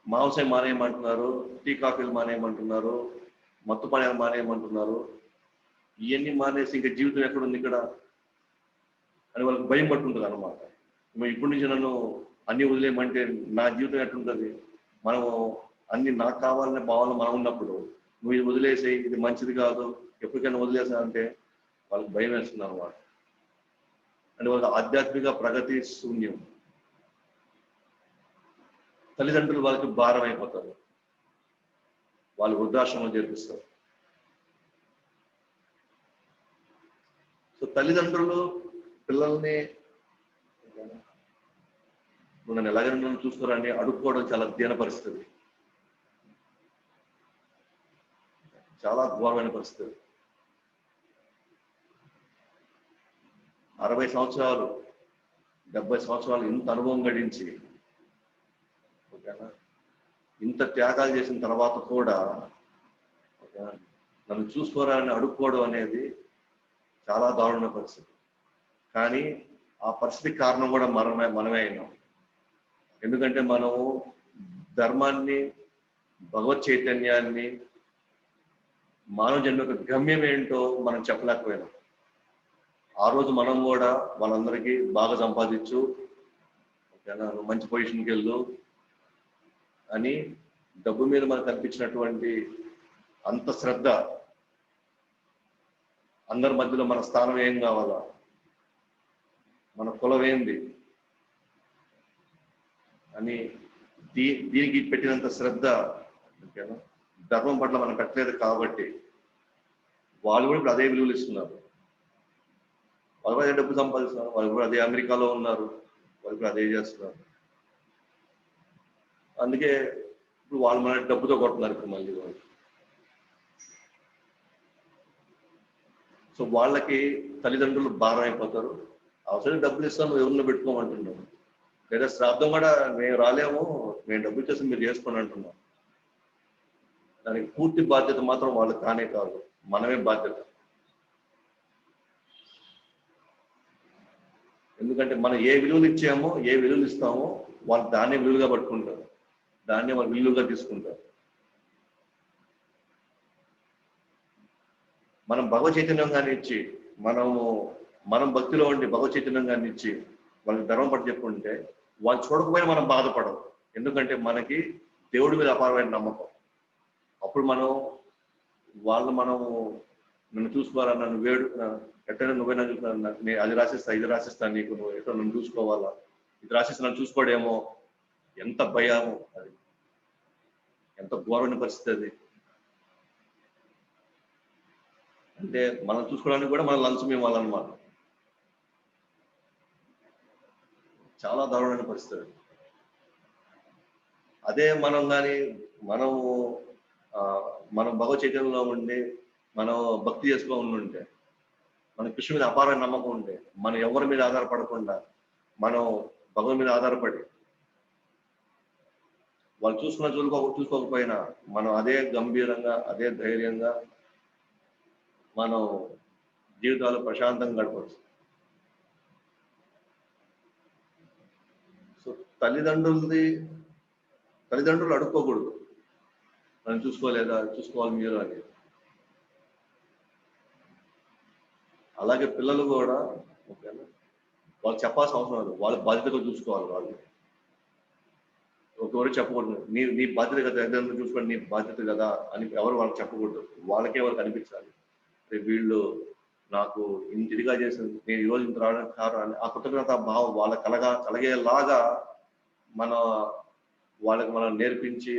A: మాంసం మానేయమంటున్నారు, టీ కాఫీలు మానేయమంటున్నారు, మత్తు పానీయాలు మానేయమంటున్నారు. ఇవన్నీ మానేసి ఇంకా జీవితం ఎక్కడుంది ఇక్కడ అని వాళ్ళకి భయం పట్టుంటుంది అనమాట. ఇప్పటి నుంచి నన్ను అన్ని వదిలేయమంటే నా జీవితం ఎట్లుంటుంది? మనము అన్ని నాకు కావాలనే భావనలు మనం ఉన్నప్పుడు నువ్వు ఇది వదిలేసి ఇది మంచిది కాదు, ఎప్పటికైనా వదిలేసా అంటే వాళ్ళకి భయం వేస్తుంది అనమాట. అంటే వాళ్ళకి ఆధ్యాత్మిక ప్రగతి శూన్యం. తల్లిదండ్రులు వాళ్ళకి భారం అయిపోతారు, వాళ్ళు వృద్ధాశ్రమం చేర్పిస్తారు. సో తల్లిదండ్రులు పిల్లల్ని నన్ను ఎలాగైనా నన్ను చూస్తారని అడుక్కోవడం చాలా దీన పరిస్థితి, చాలా ఘోరమైన పరిస్థితి. 60 సంవత్సరాలు 70 సంవత్సరాలు ఇంత అనుభవం గడించి ఓకేనా, ఇంత త్యాగాలు చేసిన తర్వాత కూడా నన్ను చూసుకోరా అని అడుక్కోవడం అనేది చాలా దారుణ పరిస్థితి. కానీ ఆ పరిస్థితికి కారణం కూడా మనమే అయినాం. ఎందుకంటే మనము ధర్మాన్ని, భగవత్ చైతన్యాన్ని, మానవ జన్మ యొక్క గమ్యం ఏంటో మనం చెప్పలేకపోయినాం. ఆ రోజు మనం కూడా వాళ్ళందరికీ బాగా సంపాదించు, ఓకేనా, మంచి పొజిషన్కి వెళ్ళు అని డబ్బు మీద మనకు కనిపించినటువంటి అంత శ్రద్ధ, అందరి మధ్యలో మన స్థానం ఏం కావాలా, మన కులం ఏంది అని దీనికి పెట్టినంత శ్రద్ధ, ఓకేనా, ధర్మం పట్ల మనం పెట్టలేదు కాబట్టి వాళ్ళు కూడా ఇప్పుడు అదే విలువలు ఇస్తున్నారు. వాళ్ళు కూడా అదే డబ్బు సంపాదిస్తున్నారు, వాళ్ళు కూడా అదే అమెరికాలో ఉన్నారు, వాళ్ళు కూడా అదే చేస్తున్నారు. అందుకే ఇప్పుడు వాళ్ళు మన డబ్బుతో కొడుతున్నారు ఇప్పుడు మళ్ళీ వాళ్ళు. సో వాళ్ళకి తల్లిదండ్రులు భారం అయిపోతారు. అవసరం డబ్బులు ఇస్తాను, నువ్వు ఎవరిలో పెట్టుకోమంటున్నావు, లేదా శ్రాద్ధం కూడా మేము రాలేము, మేము డబ్బులు ఇచ్చేసి మీరు చేసుకోండి అంటున్నాం. దానికి పూర్తి బాధ్యత మాత్రం వాళ్ళు కానే కాదు, మనమే బాధ్యత. ఎందుకంటే మనం ఏ విలువలు ఇచ్చామో, ఏ విలువలు ఇస్తామో వాళ్ళు దాన్నే విలువగా పట్టుకుంటారు, దాన్నే వాళ్ళు విలువగా తీసుకుంటారు. మనం భగవత్ చైతన్యంగాన్ని ఇచ్చి, మనం భక్తిలో ఉండి భగవత్ చైతన్యంగాన్ని ఇచ్చి వాళ్ళకి ధర్మం పట్టు చెప్పుకుంటే వాళ్ళు చూడకపోయినా మనం బాధపడం. ఎందుకంటే మనకి దేవుడి మీద అపారమైన నమ్మకం. అప్పుడు మనం నన్ను చూసుకోవాలా, నన్ను ఎట్టైనా నువ్వైనా నేను అది రాసిస్తా, ఇది రాసిస్తాను నీకు, నువ్వు ఎట్లా నన్ను చూసుకోవాలా, ఇది రాసిస్తా నన్ను చూసుకోవడేమో, ఎంత భయమో అది, ఎంత ఘోరమైన పరిస్థితి అది. అంటే మనం చూసుకోవడానికి కూడా మనం లంచం ఇవ్వాలన్నమాట. చాలా దారుణమైన పరిస్థితి. అదే మనం కానీ మనం భగవత్ చైతన్యంలో ఉండి మనం భక్తి చేసుకో ఉండుంటే, మన కృష్ణ మీద అపారమైన నమ్మకం ఉంటే, మనం ఎవరి మీద ఆధారపడకుండా మనం భగవన్ మీద ఆధారపడి వాళ్ళు చూసుకోకపోయినా మనం అదే గంభీరంగా, అదే ధైర్యంగా మనం జీవితాలు ప్రశాంతంగా గడపచ్చు. సో తల్లిదండ్రులు అడుక్కోకూడదు, మనం చూసుకోవాలి మీరు అని. అలాగే పిల్లలు కూడా ఓకేనా, వాళ్ళు చెప్పాల్సిన అవసరం లేదు, వాళ్ళు బాధ్యతగా చూసుకోవాలి. ఒకరు చెప్పకూడదు, నీ నీ బాధ్యత కదా, తల్లిదండ్రులు చూసుకోండి నీ బాధ్యత కదా అని ఎవరు వాళ్ళకి చెప్పకూడదు. వాళ్ళకే వాళ్ళకి అనిపించాలి, వీళ్ళు నాకు ఇంత ఇదిగా చేసింది, నేను ఈరోజు ఇంత రావడానికి కారణం ఆ కృతజ్ఞత భావం వాళ్ళ కలిగేలాగా మన వాళ్ళకి మనం నేర్పించి,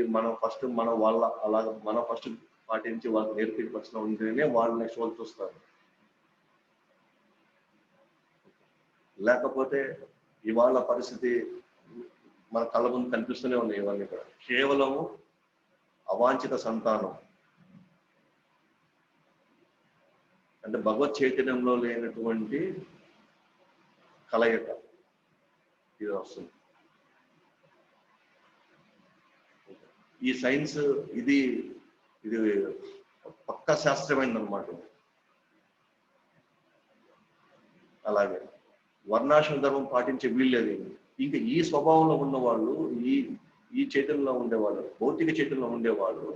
A: మనం వాళ్ళ అలాగ మనం ఫస్ట్ పాటించి వాళ్ళకి నేర్పించవలసిన ఉంటేనే వాళ్ళు నెక్స్ట్ వాళ్ళు చూస్తారు. లేకపోతే ఇవాళ పరిస్థితి మన కళ్ళ ముందు కనిపిస్తూనే ఉన్నాయి ఇవన్నీ కూడా కేవలము అవాంఛిత సంతానం, అంటే భగవత్ చైతన్యంలో లేనటువంటి కలయిక ఇది వస్తుంది. ఈ సైన్స్ ఇది ఇది పక్కా శాస్త్రమైంది అనమాట. అలాగే వర్ణాశ్రమ ధర్మం పాటించే వీళ్ళేది, ఇంకా ఈ స్వభావంలో ఉన్నవాళ్ళు, ఈ ఈ చైతన్యంలో ఉండేవాళ్ళు, భౌతిక చైతన్యంలో ఉండేవాళ్ళు,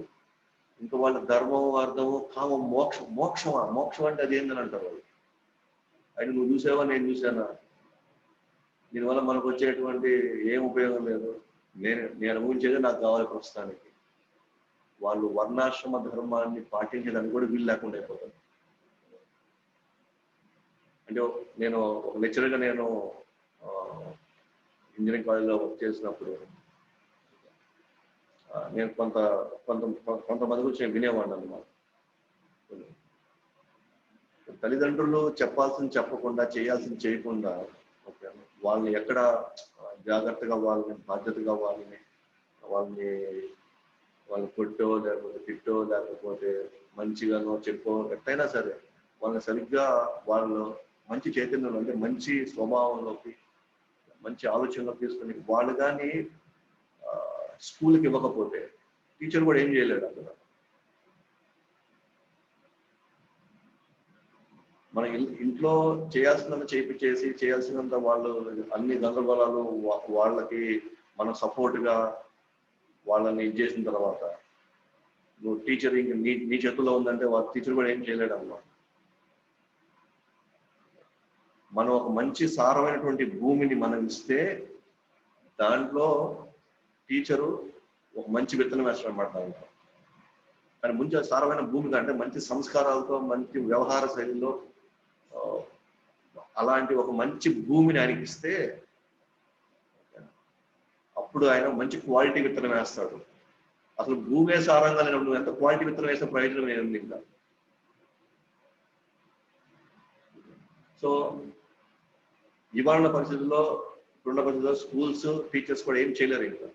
A: ఇంకా వాళ్ళ ధర్మం అర్థము కామం మోక్షం అంటే అది ఏందని అంటారు వాళ్ళు. అయితే నువ్వు చూసావా, నేను చూసానా, దీనివల్ల మనకు వచ్చేటువంటి ఏం ఉపయోగం లేదు, నేను అనుభవించేదే నాకు కావాలి ప్రస్తుతానికి. వాళ్ళు వర్ణాశ్రమ ధర్మాన్ని పాటించేదానికి కూడా వీలు లేకుండా అయిపోతారు. అంటే నేను ఒక లెక్చరర్గా నేను ఇంజనీరింగ్ కాలేజ్లో వర్క్ చేసినప్పుడు నేను కొంతమంది గురించి నేను వినేవాడిని అన్నమాట. తల్లిదండ్రులు చెప్పాల్సింది చెప్పకుండా, చేయాల్సింది చేయకుండా వాళ్ళని ఎక్కడ జాగ్రత్తగా వాళ్ళని బాధ్యతగా వాళ్ళని కొట్టో లేకపోతే తిట్టో లేకపోతే మంచిగానో చెప్పో ఎట్టయినా సరే వాళ్ళని సరిగ్గా వాళ్ళు మంచి చైతన్యంలో, అంటే మంచి స్వభావంలోకి, మంచి ఆలోచనలోకి తీసుకుని వాళ్ళు కానీ స్కూల్కి ఇవ్వకపోతే టీచర్ కూడా ఏం చేయలేడు అక్కడ. మన ఇంట్లో చేయాల్సినంత చేయాల్సినంత వాళ్ళు అన్ని గందరగోళాలు వాళ్ళకి మనం సపోర్ట్గా వాళ్ళని ఇది చేసిన తర్వాత నువ్వు టీచర్ ఇంక నీ చేతుల్లో ఉందంటే వాళ్ళ టీచర్ కూడా ఏం చేయలేడు అన్నమాట. మనం ఒక మంచి సారమైనటువంటి భూమిని మనం ఇస్తే దాంట్లో టీచరు ఒక మంచి విత్తనం వేస్తాడు అన్నమాట దాంట్లో. కానీ మంచి సారమైన భూమి కంటే మంచి సంస్కారాలతో, మంచి వ్యవహార శైలిలో అలాంటి ఒక మంచి భూమిని ఆయనకి ఇస్తే అప్పుడు ఆయన మంచి క్వాలిటీ విత్తనం వేస్తాడు. అసలు భూమే సారంగా లేనప్పుడు నువ్వు ఎంత క్వాలిటీ విత్తనం వేస్తే ప్రయోజనం ఏముంది ఇంకా. సో ఇవాళ పరిస్థితుల్లో, ఇప్పుడున్న పరిస్థితుల్లో స్కూల్స్ టీచర్స్ కూడా ఏం చేయలేరు ఇంకా.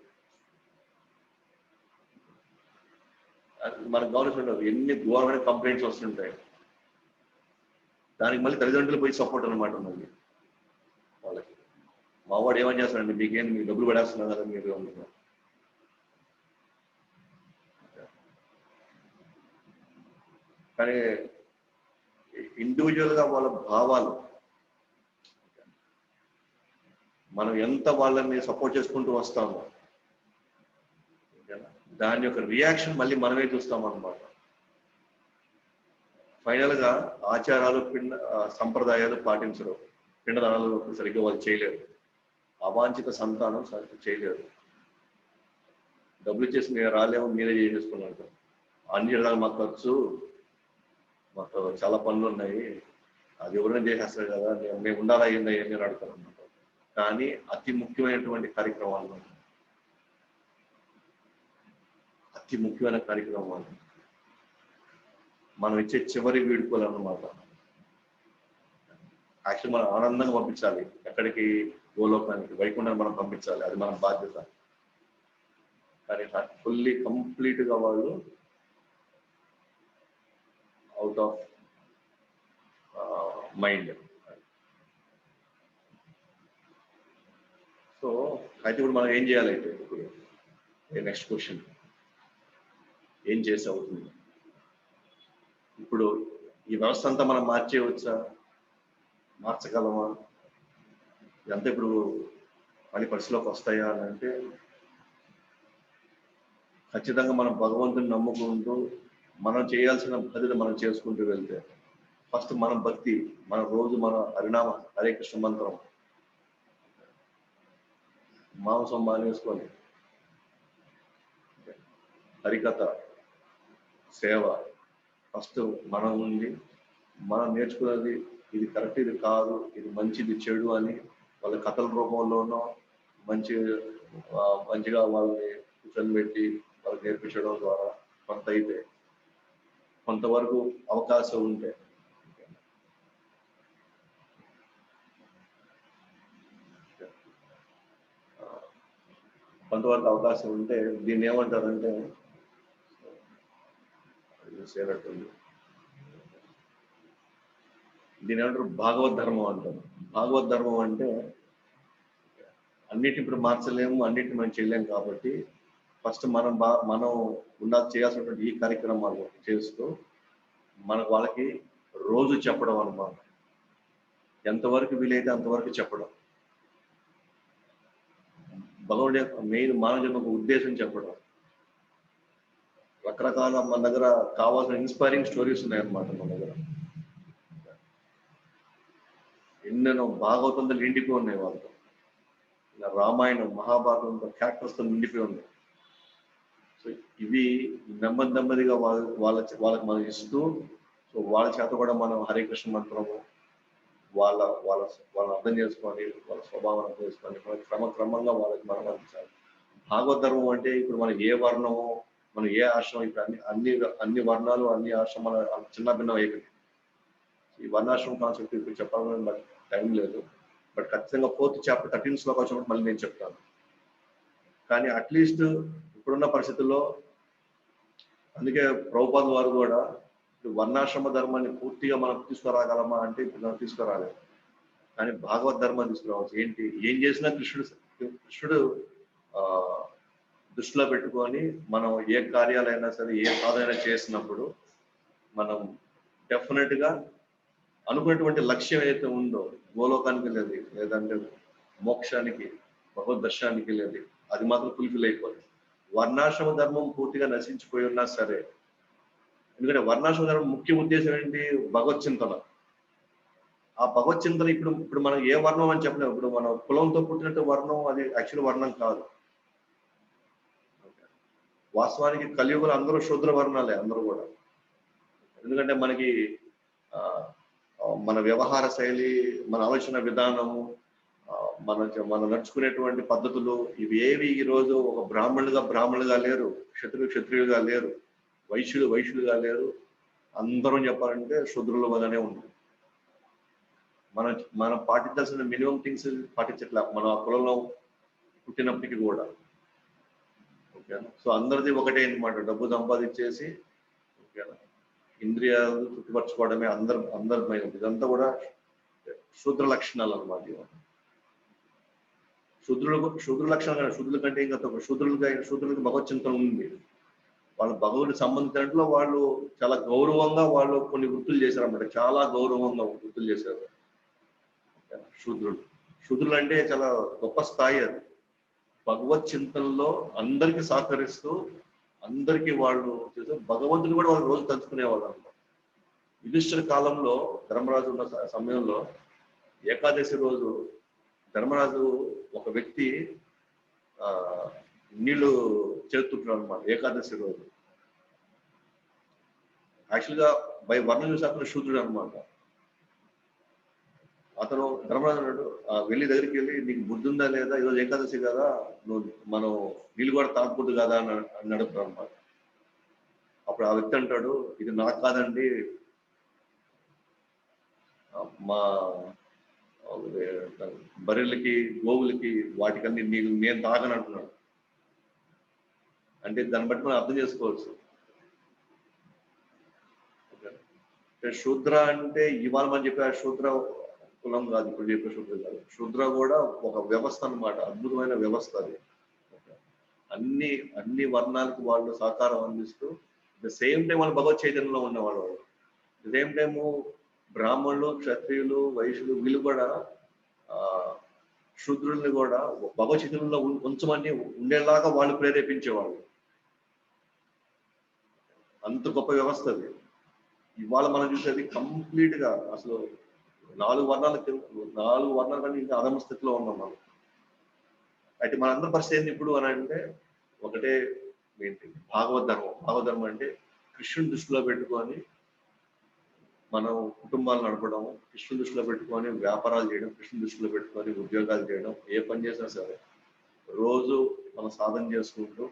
A: మనకు గవర్నమెంట్ ఎన్ని ఘోరమైన కంప్లైంట్స్ వస్తుంటాయి, దానికి మళ్ళీ తల్లిదండ్రులు పోయి సపోర్ట్ అనమాట మళ్ళీ వాళ్ళకి. మా వాడు ఏమని చేస్తాడండి, మీకు డబ్బులు పడేస్తున్నారు కదా మీరు అనుకుంటున్నారు. కానీ ఇండివిజువల్గా వాళ్ళ భావాలు మనం ఎంత వాళ్ళని సపోర్ట్ చేసుకుంటూ వస్తామో దాని యొక్క రియాక్షన్ మళ్ళీ మనమే చూస్తాం అన్నమాట. ఫైనల్ గా ఆచారాలు సంప్రదాయాలు పాటించరు, పిండదానాలు సరిగ్గా వాళ్ళు చేయలేరు, అవాంఛిత సంతానం సరిగ్గా చేయలేరు. డబ్బులు ఇచ్చేసి మీరు రాలేమో మీరే చేసేసుకున్నారు, అన్ని విధాలు మాకు ఖర్చు, మాకు చాలా పనులు ఉన్నాయి, అది ఎవరైనా చేసేస్తారు కదా, మేము ఉండాలా ఏందా ఏం అడుగుతారు అన్నమాట. కానీ అతి ముఖ్యమైనటువంటి కార్యక్రమాలు, అతి ముఖ్యమైన కార్యక్రమాలు మనం ఇచ్చే చివరి వీడుకోలు అన్నమాట. యాక్చువల్ మనం ఆనందంగా పంపించాలి ఎక్కడికి, గోలోకానికి, వైకుంఠాన్ని మనం పంపించాలి, అది మన బాధ్యత. కానీ ఫుల్లీ కంప్లీట్ గా వాళ్ళు అవుట్ ఆఫ్ మైండ్. సో అయితే ఇప్పుడు మనం ఏం చేయాలి, అయితే ఇప్పుడు నెక్స్ట్ క్వశ్చన్, ఏం చేసి అవుతుంది ఇప్పుడు? ఈ వ్యవస్థ అంతా మనం మార్చేయవచ్చా, మార్చగలమా, ఇదంతా ఇప్పుడు మళ్ళీ పరిస్థితిలోకి వస్తాయా అని అంటే ఖచ్చితంగా మనం భగవంతుని నమ్ముకుంటూ మనం చేయాల్సిన బాధ్యత మనం చేసుకుంటూ వెళ్తే, ఫస్ట్ మనం భక్తి, మన రోజు మన హరినామ హరే కృష్ణ మంత్రం మాంసం మానేసుకొని హరికథ, సేవ ఫస్ట్ మనం ఉండి మనం నేర్చుకున్నది ఇది కరెక్ట్, ఇది కాదు, ఇది మంచి, ఇది చెడు అని వాళ్ళ కథల రూపంలోనో మంచిగా వాళ్ళని కూర్చొని వాళ్ళకి నేర్పించడం ద్వారా కొంత అయితే కొంతవరకు అవకాశం ఉంటే కొంతవరకు అవకాశం ఉంటే దీన్ని ఏమంటారంటే దీని ఏమంటారు భాగవత్ ధర్మం అంటారు. భాగవత్ ధర్మం అంటే అన్నిటిని ఇప్పుడు మార్చలేము, అన్నిటిని మనం చేయలేము కాబట్టి ఫస్ట్ మనం చేయాల్సినటువంటి ఈ కార్యక్రమాలు చేస్తూ మనకు వాళ్ళకి రోజు చెప్పడం అన్నమాట. ఎంతవరకు వీలైతే అంతవరకు చెప్పడం, భగవంతుడి యొక్క మెయిన్ మానవ జన్మకు ఉద్దేశం చెప్పడం. రకరకాల మన దగ్గర కావాల్సిన ఇన్స్పైరింగ్ స్టోరీస్ ఉన్నాయన్నమాట. మన దగ్గర ఎన్నెన్నో భాగవతంతో నిండిపోయి ఉన్నాయి. వాళ్ళతో ఇలా రామాయణం, మహాభారతంతో క్యారెక్టర్స్తో నిండిపోయి ఉన్నాయి. సో ఇవి నెమ్మదిగా వాళ్ళకి మనం ఇస్తూ, సో వాళ్ళ చేత కూడా మనం హరే కృష్ణ మంత్రము వాళ్ళని అర్థం చేసుకొని, వాళ్ళ స్వభావం అర్థం చేసుకొని క్రమంగా వాళ్ళకి మనం అందించాలి. భాగవత ధర్మం అంటే ఇప్పుడు మనం ఏ వర్ణమో, మనం ఏ ఆశ్రమం, ఇప్పుడు అన్ని వర్ణాలు, అన్ని ఆశ్రమాలు చిన్న భిన్నం అయిపోయింది. ఈ వర్ణాశ్రమం కాన్సెప్ట్ ఇప్పుడు చెప్పాలని నాకు టైం లేదు. బట్ ఖచ్చితంగా 4th చాప్టర్ 13 శ్లోకం వచ్చినప్పుడు మళ్ళీ నేను చెప్తాను. కానీ అట్లీస్ట్ ఇప్పుడున్న పరిస్థితుల్లో అందుకే ప్రభుపాద వారు కూడా వర్ణాశ్రమ ధర్మాన్ని పూర్తిగా మనం తీసుకురాగలమా అంటే ఇప్పుడు మనం తీసుకురాలేదు. కానీ భాగవత్ ధర్మాన్ని తీసుకురావచ్చు. ఏం చేసినా కృష్ణుడు దృష్టిలో పెట్టుకొని మనం ఏ కార్యాలైనా సరే, ఏ సాధన చేసినప్పుడు మనం డెఫినెట్ గా అనుకున్నటువంటి లక్ష్యం ఏదైతే ఉందో, గోలోకానికి వెళ్ళేది లేదంటే మోక్షానికి, భగవద్ దర్శనానికి వెళ్ళేది, అది మాత్రం ఫుల్ఫిల్ అయిపోతుంది. వర్ణాశ్రమ ధర్మం పూర్తిగా నశించిపోయి ఉన్నా సరే, ఎందుకంటే వర్ణాశ్రమ ధర్మం ముఖ్య ఉద్దేశం ఏంటి? భగవత్ చింతన. ఆ భగవత్ చింతన ఇప్పుడు మనం ఏ వర్ణం అని చెప్పలేము. ఇప్పుడు మనం కులంతో పుట్టినట్టు వర్ణం అది యాక్చువల్ వర్ణం కాదు. వాస్తవానికి కలియుగంలో అందరూ శూద్ర వర్ణాలే అందరూ కూడా. ఎందుకంటే మనకి మన వ్యవహార శైలి, మన ఆలోచన విధానము, మనం నడుచుకునేటువంటి పద్ధతులు ఇవి ఏవి ఈ రోజు ఒక బ్రాహ్మణులుగా లేరు, క్షత్రియులుగా లేరు, వైశ్యులుగా లేరు. అందరం చెప్పాలంటే శూద్రుల వల్లనే ఉంది. మనం పాటించాల్సిన మినిమం థింగ్స్ పాటించట్లే మనం ఆ కులంలో పుట్టినప్పటికీ కూడా. ఓకేనా? సో అందరిది ఒకటే అన్నమాట, డబ్బు సంపాదించేసి ఓకేనా ఇంద్రియాలు తృప్తిపరచుకోవడమే అందరి ఇదంతా కూడా శూద్ర లక్షణాలు అన్నమాట. శూద్ర లక్షణాలు, శూద్రుల కంటే ఇంకా శూద్రులకి భగవత్ చింతన ఉంది. వాళ్ళ భగవతుడికి సంబంధించినట్లు వాళ్ళు చాలా గౌరవంగా వాళ్ళు కొన్ని వృత్తులు చేశారన్నమాట. చాలా గౌరవంగా వృత్తులు చేశారు శూద్రులు అంటే చాలా గొప్ప స్థాయి అది. భగవత్ చింతనలో అందరికీ సహకరిస్తూ, అందరికీ వాళ్ళు భగవంతుని కూడా వాళ్ళు రోజు తలుచుకునేవాళ్ళు అనమాట. యుధిష్ఠిర కాలంలో ధర్మరాజు ఉన్న సమయంలో ఏకాదశి రోజు ధర్మరాజు ఒక వ్యక్తి నీళ్లు చేస్తుంటున్నాడు అనమాట. ఏకాదశి రోజు యాక్చువల్గా బై వర్ణం చూసి అతను శూద్రుడు అనమాట. అతను ధర్మరాజు అన్నాడు, వెళ్ళి దగ్గరికి వెళ్ళి, నీకు బుద్ధి ఉందా లేదా, ఈరోజు ఏకాదశి కదా, మనం నీళ్ళు కూడా తాగకూడదు కదా అని అడుగుతాడు అనమాట. అప్పుడు ఆ వ్యక్తి అంటాడు, ఇది నాకు కాదండి, మా బర్రెలకి, గోవులకి, వాటికన్నీ నీళ్ళు నేను తాగని అంటున్నాడు. అంటే దాన్ని బట్టి మనం అర్థం చేసుకోవచ్చు. శూద్ర అంటే ఇవాళ మనం చెప్పే శూద్ర కులం కాదు, ఇప్పుడు చెప్పే శూద్ర కాదు. శూద్ర కూడా ఒక వ్యవస్థ అన్నమాట, అద్భుతమైన వ్యవస్థ అది. అన్ని వర్ణాలకు వాళ్ళు సహకారం అందిస్తూ ద సేమ్ టైం వాళ్ళు భగవత్ చైతన్యంలో ఉన్నవాళ్ళు. ద సేమ్ టైము బ్రాహ్మణులు, క్షత్రియులు, వైశ్యులు వీళ్ళు కూడా శూద్రుల్ని కూడా భగవత్ చైతన్యంలో ఉంచమని ఉండేలాగా వాళ్ళు ప్రేరేపించేవాళ్ళు. అంత గొప్ప వ్యవస్థ అది. ఇవాళ మనం చూసేది కంప్లీట్ గా అసలు 4 వర్ణాల కంటే ఇంకా అధమ స్థితిలో ఉన్నాం మనం. అయితే మనందరి పరిస్థితి ఏంది ఇప్పుడు అని అంటే, ఒకటే ఏంటి భాగవత ధర్మం అంటే కృష్ణుని దృష్టిలో పెట్టుకొని మనం కుటుంబాలు నడపడం, కృష్ణుని దృష్టిలో పెట్టుకొని వ్యాపారాలు చేయడం, కృష్ణుని దృష్టిలో పెట్టుకొని ఉద్యోగాలు చేయడం, ఏ పని చేసినా సరే రోజు మనం సాధన చేసుకుంటూ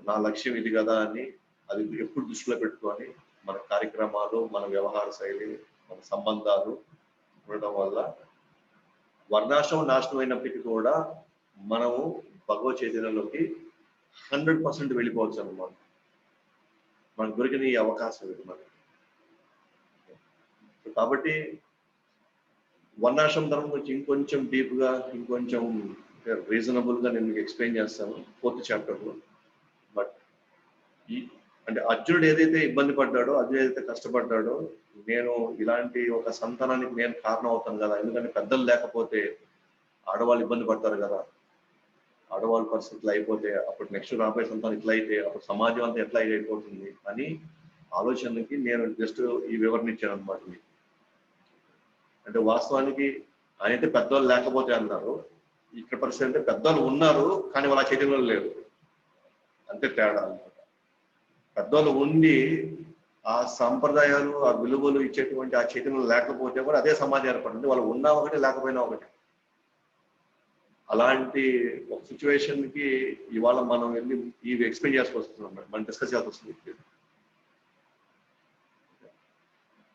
A: నా లక్ష్యం ఇది కదా అని అది ఎప్పుడు దృష్టిలో పెట్టుకొని మన కార్యక్రమాలు, మన వ్యవహార శైలి, మన సంబంధాలు ఉండడం వల్ల వర్ణాశ్రమం నాశనం అయినప్పటికీ కూడా మనము భగవత్ చైతన్యంలోకి 100% వెళ్ళిపోవచ్చు అన్నమాట. మనకు దొరికిన ఈ అవకాశం ఇది మనకి. కాబట్టి వర్ణాశ్రమ ధర్మం గురించి ఇంకొంచెం డీప్ గా, ఇంకొంచెం రీజనబుల్ గా నేను ఎక్స్ప్లెయిన్ చేస్తాను 4th చాప్టర్లో. బట్ అంటే అర్జునుడు ఏదైతే ఇబ్బంది పడ్డాడో, అర్జునుడు ఏదైతే కష్టపడ్డాడో, నేను ఇలాంటి ఒక సంతానానికి నేను కారణం అవుతాను కదా, ఎందుకంటే పెద్దలు లేకపోతే ఆడవాళ్ళు ఇబ్బంది పడతారు కదా, ఆడవాళ్ళ పరిస్థితులు అయిపోతే అప్పుడు నెక్స్ట్ రాబోయే సంతానం ఇట్లా అయితే అప్పుడు సమాజం అంతా ఎట్లా అయిపోతుంది అని ఆలోచనకి నేను జస్ట్ ఈ వివరణ ఇచ్చాను అనమాట. అంటే వాస్తవానికి ఆయన అయితే పెద్దవాళ్ళు లేకపోతే అన్నారు, ఇక్కడ పరిస్థితి అంటే పెద్దవాళ్ళు ఉన్నారు కానీ వాళ్ళ చైతన్యంలో లేరు, అంతే తేడా అనమాట. పెద్దవాళ్ళు ఉండి ఆ సంప్రదాయాలు, ఆ విలువలు ఇచ్చేటువంటి ఆ చైతన్యం లేకపోతే కూడా అదే సమాజం ఏర్పడుతుంది. వాళ్ళు ఉన్నా ఒకటి, లేకపోయినా ఒకటి. అలాంటి ఒక సిచ్యువేషన్ కి ఇవాళ మనం వెళ్ళి ఇవి ఎక్స్ప్లెయిన్ చేయాల్సి వస్తుంది అన్నమాట, మనం డిస్కస్ చేయాల్సి వస్తుంది.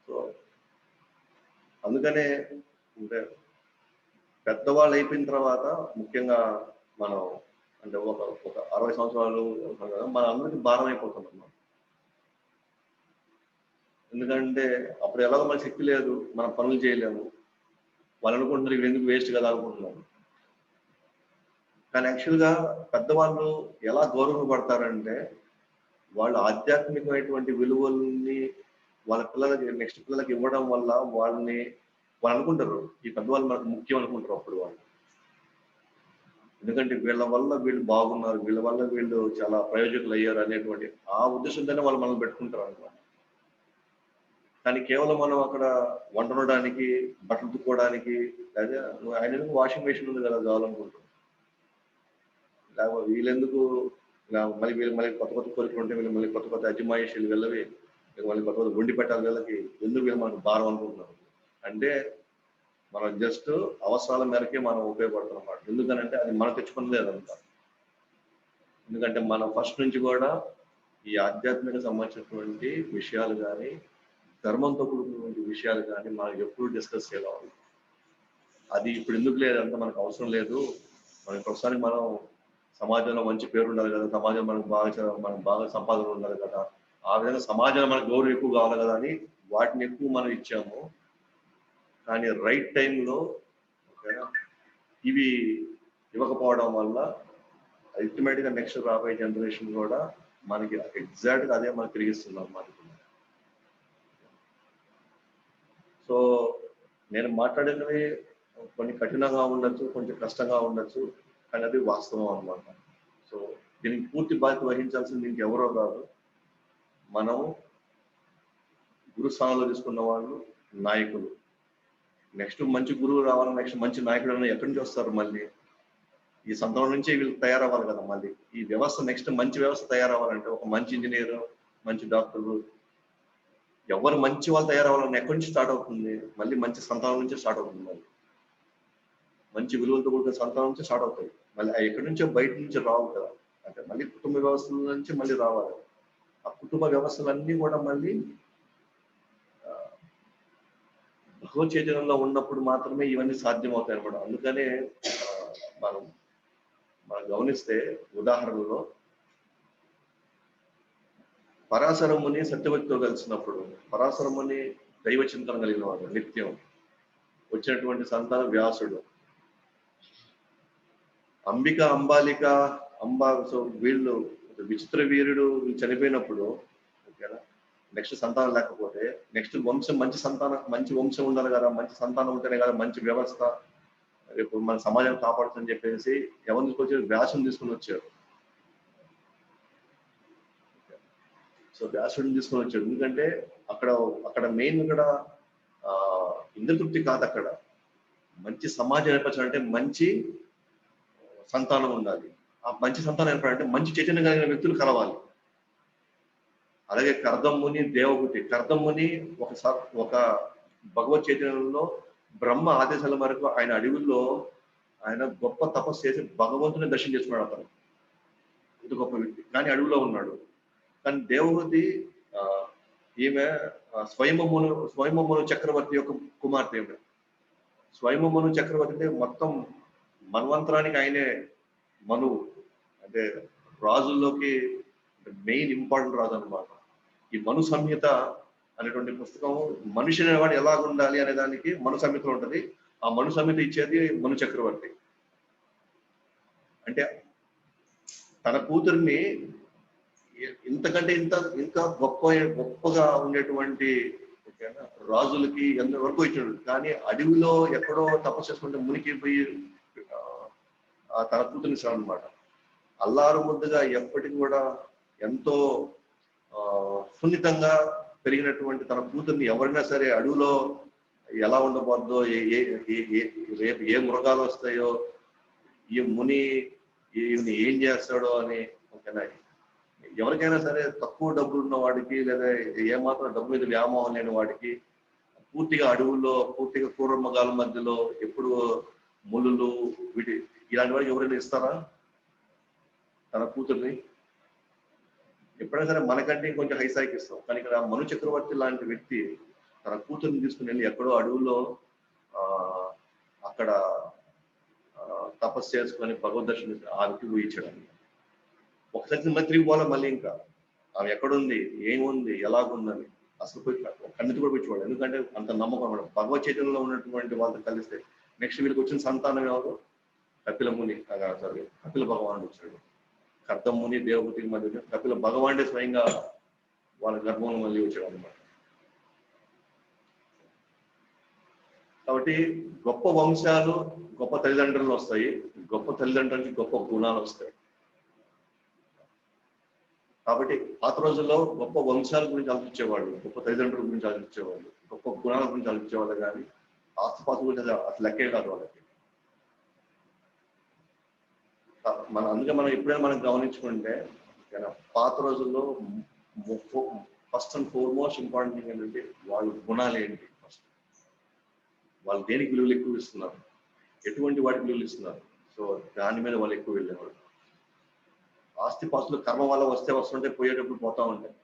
A: సో అందుకనే అంటే పెద్దవాళ్ళు అయిపోయిన తర్వాత ముఖ్యంగా మనం అంటే ఒక 60 సంవత్సరాలు మన అందరికి భారం అయిపోతుంది అన్నమాట. ఎందుకంటే అప్పుడు ఎలాగో మన శక్తి లేదు, మనం పనులు చేయలేము, వాళ్ళు అనుకుంటున్నారు ఇవి ఎందుకు వేస్ట్ కదా అనుకుంటున్నాము. కానీ యాక్చువల్గా పెద్దవాళ్ళు ఎలా గౌరవపడతారంటే వాళ్ళు ఆధ్యాత్మికమైనటువంటి విలువల్ని వాళ్ళ పిల్లలకి, నెక్స్ట్ పిల్లలకి ఇవ్వడం వల్ల వాళ్ళు అనుకుంటారు ఈ పెద్దవాళ్ళు మనకు ముఖ్యం అనుకుంటారు అప్పుడు వాళ్ళు. ఎందుకంటే వీళ్ళ వల్ల వీళ్ళు బాగున్నారు, వీళ్ళ వల్ల వీళ్ళు చాలా ప్రయోజకులు అయ్యారు అనేటువంటి ఆ ఉద్దేశంతోనే వాళ్ళు మనల్ని పెట్టుకుంటారు అనమాట. కానీ కేవలం మనం అక్కడ వంట వండడానికి, బట్టలు తుక్కోవడానికి, లేదా ఆయన వాషింగ్ మెషిన్ ఉంది కదా కావాలనుకుంటాం, లేకపోతే వీళ్ళెందుకు మళ్ళీ వీళ్ళు మళ్ళీ కొత్త కొత్త కోరికలు ఉంటే వీళ్ళు మళ్ళీ కొత్త కొత్త అజమాయిషీలు వెళ్ళవి, మళ్ళీ కొత్త కొత్త వండి పెట్టాలి వీళ్ళకి, ఎందుకు వీళ్ళు మనకు భారం అనుకుంటున్నారు. అంటే మనం జస్ట్ అవసరాల మేరకే మనం ఉపయోగపడుతున్నాం అన్నమాట. ఎందుకనంటే అది మనం తెచ్చుకున్నది అదంతా. ఎందుకంటే మనం ఫస్ట్ నుంచి కూడా ఈ ఆధ్యాత్మిక సంబంధించినటువంటి విషయాలు కానీ, ధర్మంతో కూడినటువంటి విషయాలు కానీ మనం ఎప్పుడు డిస్కస్ చేయాలి. అది ఇప్పుడు ఎందుకు లేదంటే మనకు అవసరం లేదు, మనకి ప్రస్తుతానికి మనం సమాజంలో మంచి పేరు ఉండాలి కదా, సమాజం మనకు బాగా సంపాదన ఉండాలి కదా, ఆ విధంగా సమాజంలో మనకు గౌరవం ఎక్కువ కావాలి కదా అని వాటిని ఎక్కువ మనం ఇచ్చాము. కానీ రైట్ టైంలో ఇవి ఇవ్వకపోవడం వల్ల అల్టిమేట్గా నెక్స్ట్ రాబోయే జనరేషన్ కూడా మనకి ఎగ్జాక్ట్గా అదే మనకు తిరిగిస్తున్నాం మనకి. సో నేను మాట్లాడినవి కొన్ని కఠినంగా ఉండొచ్చు, కొంచెం కష్టంగా ఉండొచ్చు, కానీ అది వాస్తవం అన్నమాట. సో దీనికి పూర్తి బాధ్యత వహించాల్సింది ఇంకెవరో కాదు, మనం గురుస్థానంలో తీసుకున్న వాళ్ళు, నాయకులు. నెక్స్ట్ మంచి గురువు రావాలి, నెక్స్ట్ మంచి నాయకుడు అని ఎక్కడి నుంచి వస్తారు? మళ్ళీ ఈ సంతానం నుంచి వీళ్ళు తయారవ్వాలి కదా. మళ్ళీ ఈ వ్యవస్థ నెక్స్ట్ మంచి వ్యవస్థ తయారవ్వాలంటే ఒక మంచి ఇంజనీరు, మంచి డాక్టర్లు, ఎవరు మంచి వాళ్ళు తయారవ్వాలని ఎక్కడి నుంచి స్టార్ట్ అవుతుంది? మళ్ళీ మంచి సంతానం నుంచి స్టార్ట్ అవుతుంది. మళ్ళీ మంచి విలువలతో కూడిన సంతానం నుంచి స్టార్ట్ అవుతాయి. మళ్ళీ ఎక్కడి నుంచో బయట నుంచి రావు కదా, అంటే మళ్ళీ కుటుంబ వ్యవస్థల నుంచి మళ్ళీ రావాలి. ఆ కుటుంబ వ్యవస్థలన్నీ కూడా మళ్ళీ భగవత్ చైతన్యంలో ఉన్నప్పుడు మాత్రమే ఇవన్నీ సాధ్యం అవుతాయి అన్నమాట. అందుకనే మనం గమనిస్తే ఉదాహరణలో పరాశరముని సత్యవతితో కలిసినప్పుడు, పరాశరముని దైవ చింతన కలిగిన వాడు, నిత్యం వచ్చినటువంటి సంతానం వ్యాసుడు. అంబిక, అంబాలిక, సో వీళ్ళు విచిత్ర వీరుడు చనిపోయినప్పుడు ఓకేనా, నెక్స్ట్ సంతానం లేకపోతే నెక్స్ట్ వంశం మంచి వంశం ఉండాలి కదా, మంచి సంతానం ఉంటేనే కదా మంచి వ్యవస్థ రేపు మన సమాజం కాపాడుతుందని చెప్పేసి ఎవరిని తీసుకొచ్చారు? వ్యాసుని తీసుకుని వచ్చారు. సో వ్యాసుడిని తీసుకొని వచ్చాడు. ఎందుకంటే అక్కడ మెయిన్ ఇక్కడ ఇంద్రతృప్తి కాదు, అక్కడ మంచి సమాజం ఏర్పరచాలంటే మంచి సంతానం ఉండాలి. ఆ మంచి సంతానం ఏర్పడాలంటే మంచి చైతన్యం కలిగిన వ్యక్తులు కలవాలి. అలాగే కర్దమ్ముని దేవహూతి. కర్దమ్ముని ఒక భగవత్ చైతన్యంలో బ్రహ్మ ఆదేశాల మేరకు ఆయన అడవుల్లో ఆయన గొప్ప తపస్సు చేసి భగవంతుని దర్శనం చేసుకున్నాడు అతను. ఇది గొప్ప వ్యక్తి. కానీ అడవిలో ఉన్నాడు. కానీ దేవహూతి ఆ, ఈమె స్వయంభూమను చక్రవర్తి యొక్క కుమార్తె ఈమె. స్వయంభూమను చక్రవర్తి అంటే మొత్తం మన్వంతరానికి ఆయనే మనువు. అంటే రాజుల్లోకి మెయిన్ ఇంపార్టెంట్ రాజు అనమాట. ఈ మను సంహిత అనేటువంటి పుస్తకం మనిషి అనేవాడు ఎలా ఉండాలి అనే దానికి మను సంహితలో ఉంటది. ఆ మను సంహిత ఇచ్చేది మను చక్రవర్తి. అంటే తన కూతుర్ని ఇంతకంటే ఇంకా గొప్పగా ఉండేటువంటి రాజులకి ఎంతవరకు ఇచ్చాడు. కానీ అడవిలో ఎక్కడో తపస్సు చేసుకుంటే మునికి పోయి తన కూతుర్ని ఇస్తాడు అనమాట. అల్లారు ముద్దుగా ఎప్పటికి కూడా ఎంతో సున్నితంగా పెరిగినటువంటి తన కూతుర్ని ఎవరైనా సరే అడవిలో ఎలా ఉండబోద్దో, రేపు ఏ మృగాలు వస్తాయో, ఈ ముని ఈయన్ని ఏం చేస్తాడో అని ఓకేనా, ఎవరికైనా సరే తక్కువ డబ్బులు ఉన్న వాడికి లేదా ఏమాత్రం డబ్బు మీద వ్యామోహం లేని వాడికి పూర్తిగా అడవుల్లో పూర్తిగా క్రూర మృగాల మధ్యలో ఎప్పుడు ముళ్ళు వీటి ఇలాంటి వాడికి ఎవరైనా ఇస్తారా తన కూతుర్ని? ఎప్పుడైనా సరే మనకంటే కొంచెం హైసాయికి ఇస్తాం. కానీ ఇక్కడ మను చక్రవర్తి లాంటి వ్యక్తి తన కూతుర్ని తీసుకుని వెళ్ళి ఎక్కడో అడవుల్లో అక్కడ తపస్సు చేసుకొని భగవద్ దర్శనం ఆ వ్యక్తికి ఊహించడానికి ఒకసారి మళ్ళీ తిరిగి పోవాలి. మళ్ళీ ఇంకా ఆమె ఎక్కడుంది, ఏముంది, ఎలాగుందని అసలు పోయి కన్నెత్తి కూడా కూర్చోవాలి. ఎందుకంటే అంత నమ్మకం అనమాట. భగవత్ చైతన్యంలో ఉన్నటువంటి వాళ్ళతో కలిస్తే నెక్స్ట్ వీళ్ళకి వచ్చిన సంతానం ఎవరు? కపిల ముని, సారీ కపిల భగవానుడు వచ్చాడు. కర్దమ్ముని దేవహూతికి మధ్య కపిల భగవానుడే స్వయంగా వాళ్ళ గర్భంలో మళ్ళీ వచ్చాడు అనమాట. కాబట్టి గొప్ప వంశాలు గొప్ప తల్లిదండ్రులు వస్తాయి, గొప్ప తల్లిదండ్రులకి గొప్ప గుణాలు వస్తాయి. కాబట్టి పాత రోజుల్లో గొప్ప వంశాల గురించి ఆలోచించేవాళ్ళు, గొప్ప తల్లిదండ్రుల గురించి ఆలోచించేవాళ్ళు, గొప్ప గుణాల గురించి ఆలోచించేవాళ్ళు. కానీ ఆస్తిపాస్తుల గురించి అసలు లెక్కే కాదు వాళ్ళకి. అందుకే మనం ఎప్పుడైనా మనం గమనించుకుంటే పాత రోజుల్లో first and foremost important thing ఏంటంటే వాళ్ళ గుణాలు ఏంటి, ఫస్ట్ వాళ్ళు దేనికి విలువలు ఎక్కువ ఇస్తున్నారు, ఎటువంటి వాటికి విలువలు ఇస్తున్నారు. సో దాని మీద వాళ్ళు ఎక్కువ వెళ్ళేవాళ్ళు. ఆస్తిపాస్తులు కర్మ వల్ల వస్తుంటే పోయేటప్పుడు పోతా ఉంటాయి.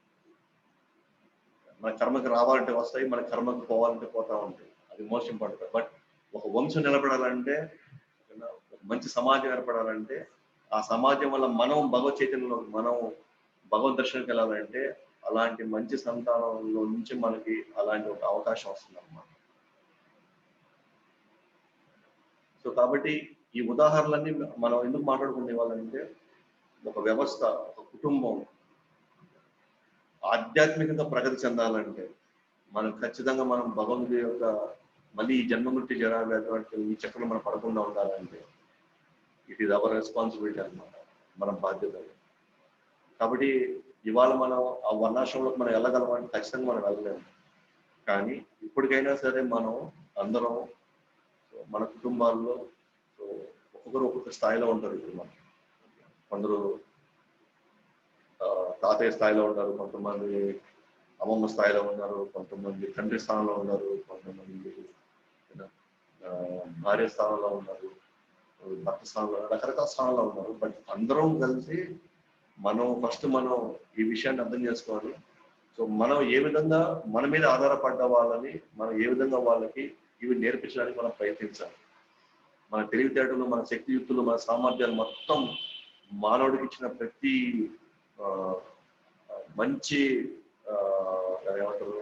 A: మన కర్మకి రావాలంటే వస్తాయి, మన కర్మకి పోవాలంటే పోతా ఉంటాయి. అది మోస్ట్ ఇంపార్టెంట్. బట్ ఒక వంశం నిలబడాలంటే, ఒక మంచి సమాజం ఏర్పడాలంటే, ఆ సమాజం వల్ల మనం భగవత్ చైతన్యంలో మనం భగవద్ దర్శనంకి వెళ్ళాలంటే అలాంటి మంచి సంతానంలో నుంచి మనకి అలాంటి ఒక అవకాశం వస్తుంది అన్నమాట. సో కాబట్టి ఈ ఉదాహరణలన్నీ మనం ఎందుకు మాట్లాడుకునే వాళ్ళంటే, ఒక వ్యవస్థ, ఒక కుటుంబం ఆధ్యాత్మికంగా ప్రగతి చెందాలంటే మనం ఖచ్చితంగా మనం భగవంతుడి యొక్క మళ్ళీ ఈ జన్మ మృత్యు జరా వ్యాధి ఈ చక్రం మనం పడకుండా ఉండాలంటే ఇట్ ఈస్ అవర్ రెస్పాన్సిబిలిటీ అన్నమాట, మన బాధ్యత. కాబట్టి ఇవాళ మనం ఆ వర్ణాశ్రమంలోకి మనం వెళ్ళగలమంటే ఖచ్చితంగా మనం వెళ్ళలేము. కానీ ఇప్పటికైనా సరే మనం అందరం మన కుటుంబాల్లో ఒక్కొక్కరు ఒక్కొక్క స్థాయిలో ఉంటారు. ఇప్పుడు మనం కొందరు తాతయ్య స్థాయిలో ఉన్నారు, కొంతమంది అమ్మమ్మ స్థాయిలో ఉన్నారు, కొంతమంది తండ్రి స్థానంలో ఉన్నారు, కొంతమంది భార్య స్థానంలో ఉన్నారు, భర్త స్థానంలో, రకరకాల స్థానంలో ఉన్నారు. బట్ అందరం కలిసి మనం ఫస్ట్ మనం ఈ విషయాన్ని అర్థం చేసుకోవాలి. సో మనం ఏ విధంగా మన మీద ఆధారపడ్డ వాళ్ళని మనం ఏ విధంగా వాళ్ళకి ఇవి నేర్పించడానికి మనం ప్రయత్నించాలి. మన తెలివితేటలు, మన శక్తియుక్తులు, మన సామర్థ్యాలు మొత్తం మానవుడికి ఇచ్చిన ప్రతి మంచి ఏమంటారు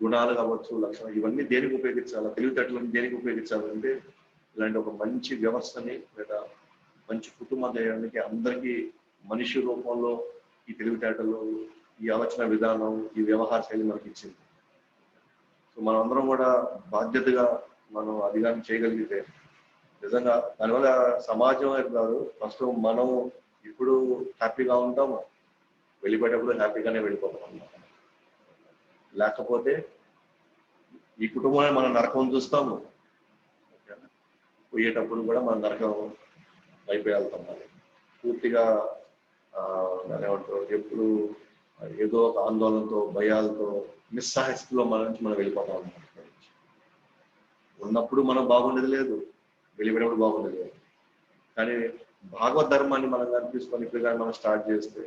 A: గుణాలు కావచ్చు, లక్షణాలు, ఇవన్నీ దేనికి ఉపయోగించాలి, తెలివితేటలను దేనికి ఉపయోగించాలంటే ఇలాంటి ఒక మంచి వ్యవస్థని లేదా మంచి కుటుంబ దయానికి అందరికీ మనిషి రూపంలో ఈ తెలివితేటలు, ఈ ఆలోచన విధానం, ఈ వ్యవహార శైలి మనకి ఇచ్చింది. సో మనం అందరం కూడా బాధ్యతగా మనం అధికారం చేయగలిగితే నిజంగా దానివల్ల సమాజం కాదు, ఫస్ట్ మనం ఇప్పుడు హ్యాపీగా ఉంటాము, వెళ్ళిపోయేటప్పుడు హ్యాపీగానే వెళ్ళిపోతాం అన్నమాట. లేకపోతే ఈ కుటుంబాన్ని మనం నరకం చూస్తాము. పోయేటప్పుడు కూడా మన నరకం అయిపోయి వెళ్తాం మరి పూర్తిగా దాన్ని ఏమంటారు ఎప్పుడు ఏదో ఒక ఆందోళనతో భయాలతో నిస్సహాయస్థితిలో మన నుంచి మనం వెళ్ళిపోతాం అన్నమాట. ఉన్నప్పుడు మనం బాగుండేది లేదు, వెళ్ళిపోయినప్పుడు బాగుండేది లేదు. కానీ భాగవత ధర్మాన్ని మనం కానీ తీసుకొని ఇప్పుడు కానీ మనం స్టార్ట్ చేస్తే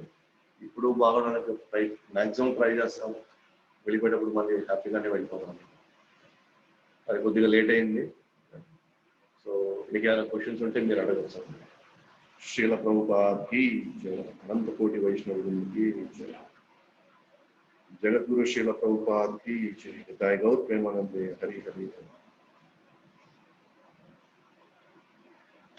A: ఇప్పుడు బాగుండడానికి మ్యాక్సిమం ట్రై చేస్తాం, వెళ్ళిపోయేటప్పుడు మళ్ళీ హ్యాపీగానే వెళ్ళిపోతాం. అది కొద్దిగా లేట్ అయింది. సో మీకు ఏమైనా క్వశ్చన్స్ ఉంటే మీరు అడగచ్చు. శ్రీల ప్రభుపాద్కి జయ, అనంత కోటి వైష్ణవుడికి జయ, జగద్గురు శ్రీల ప్రభుపాద్కి జయ, గౌర్ ప్రేమానందే హరి హరి.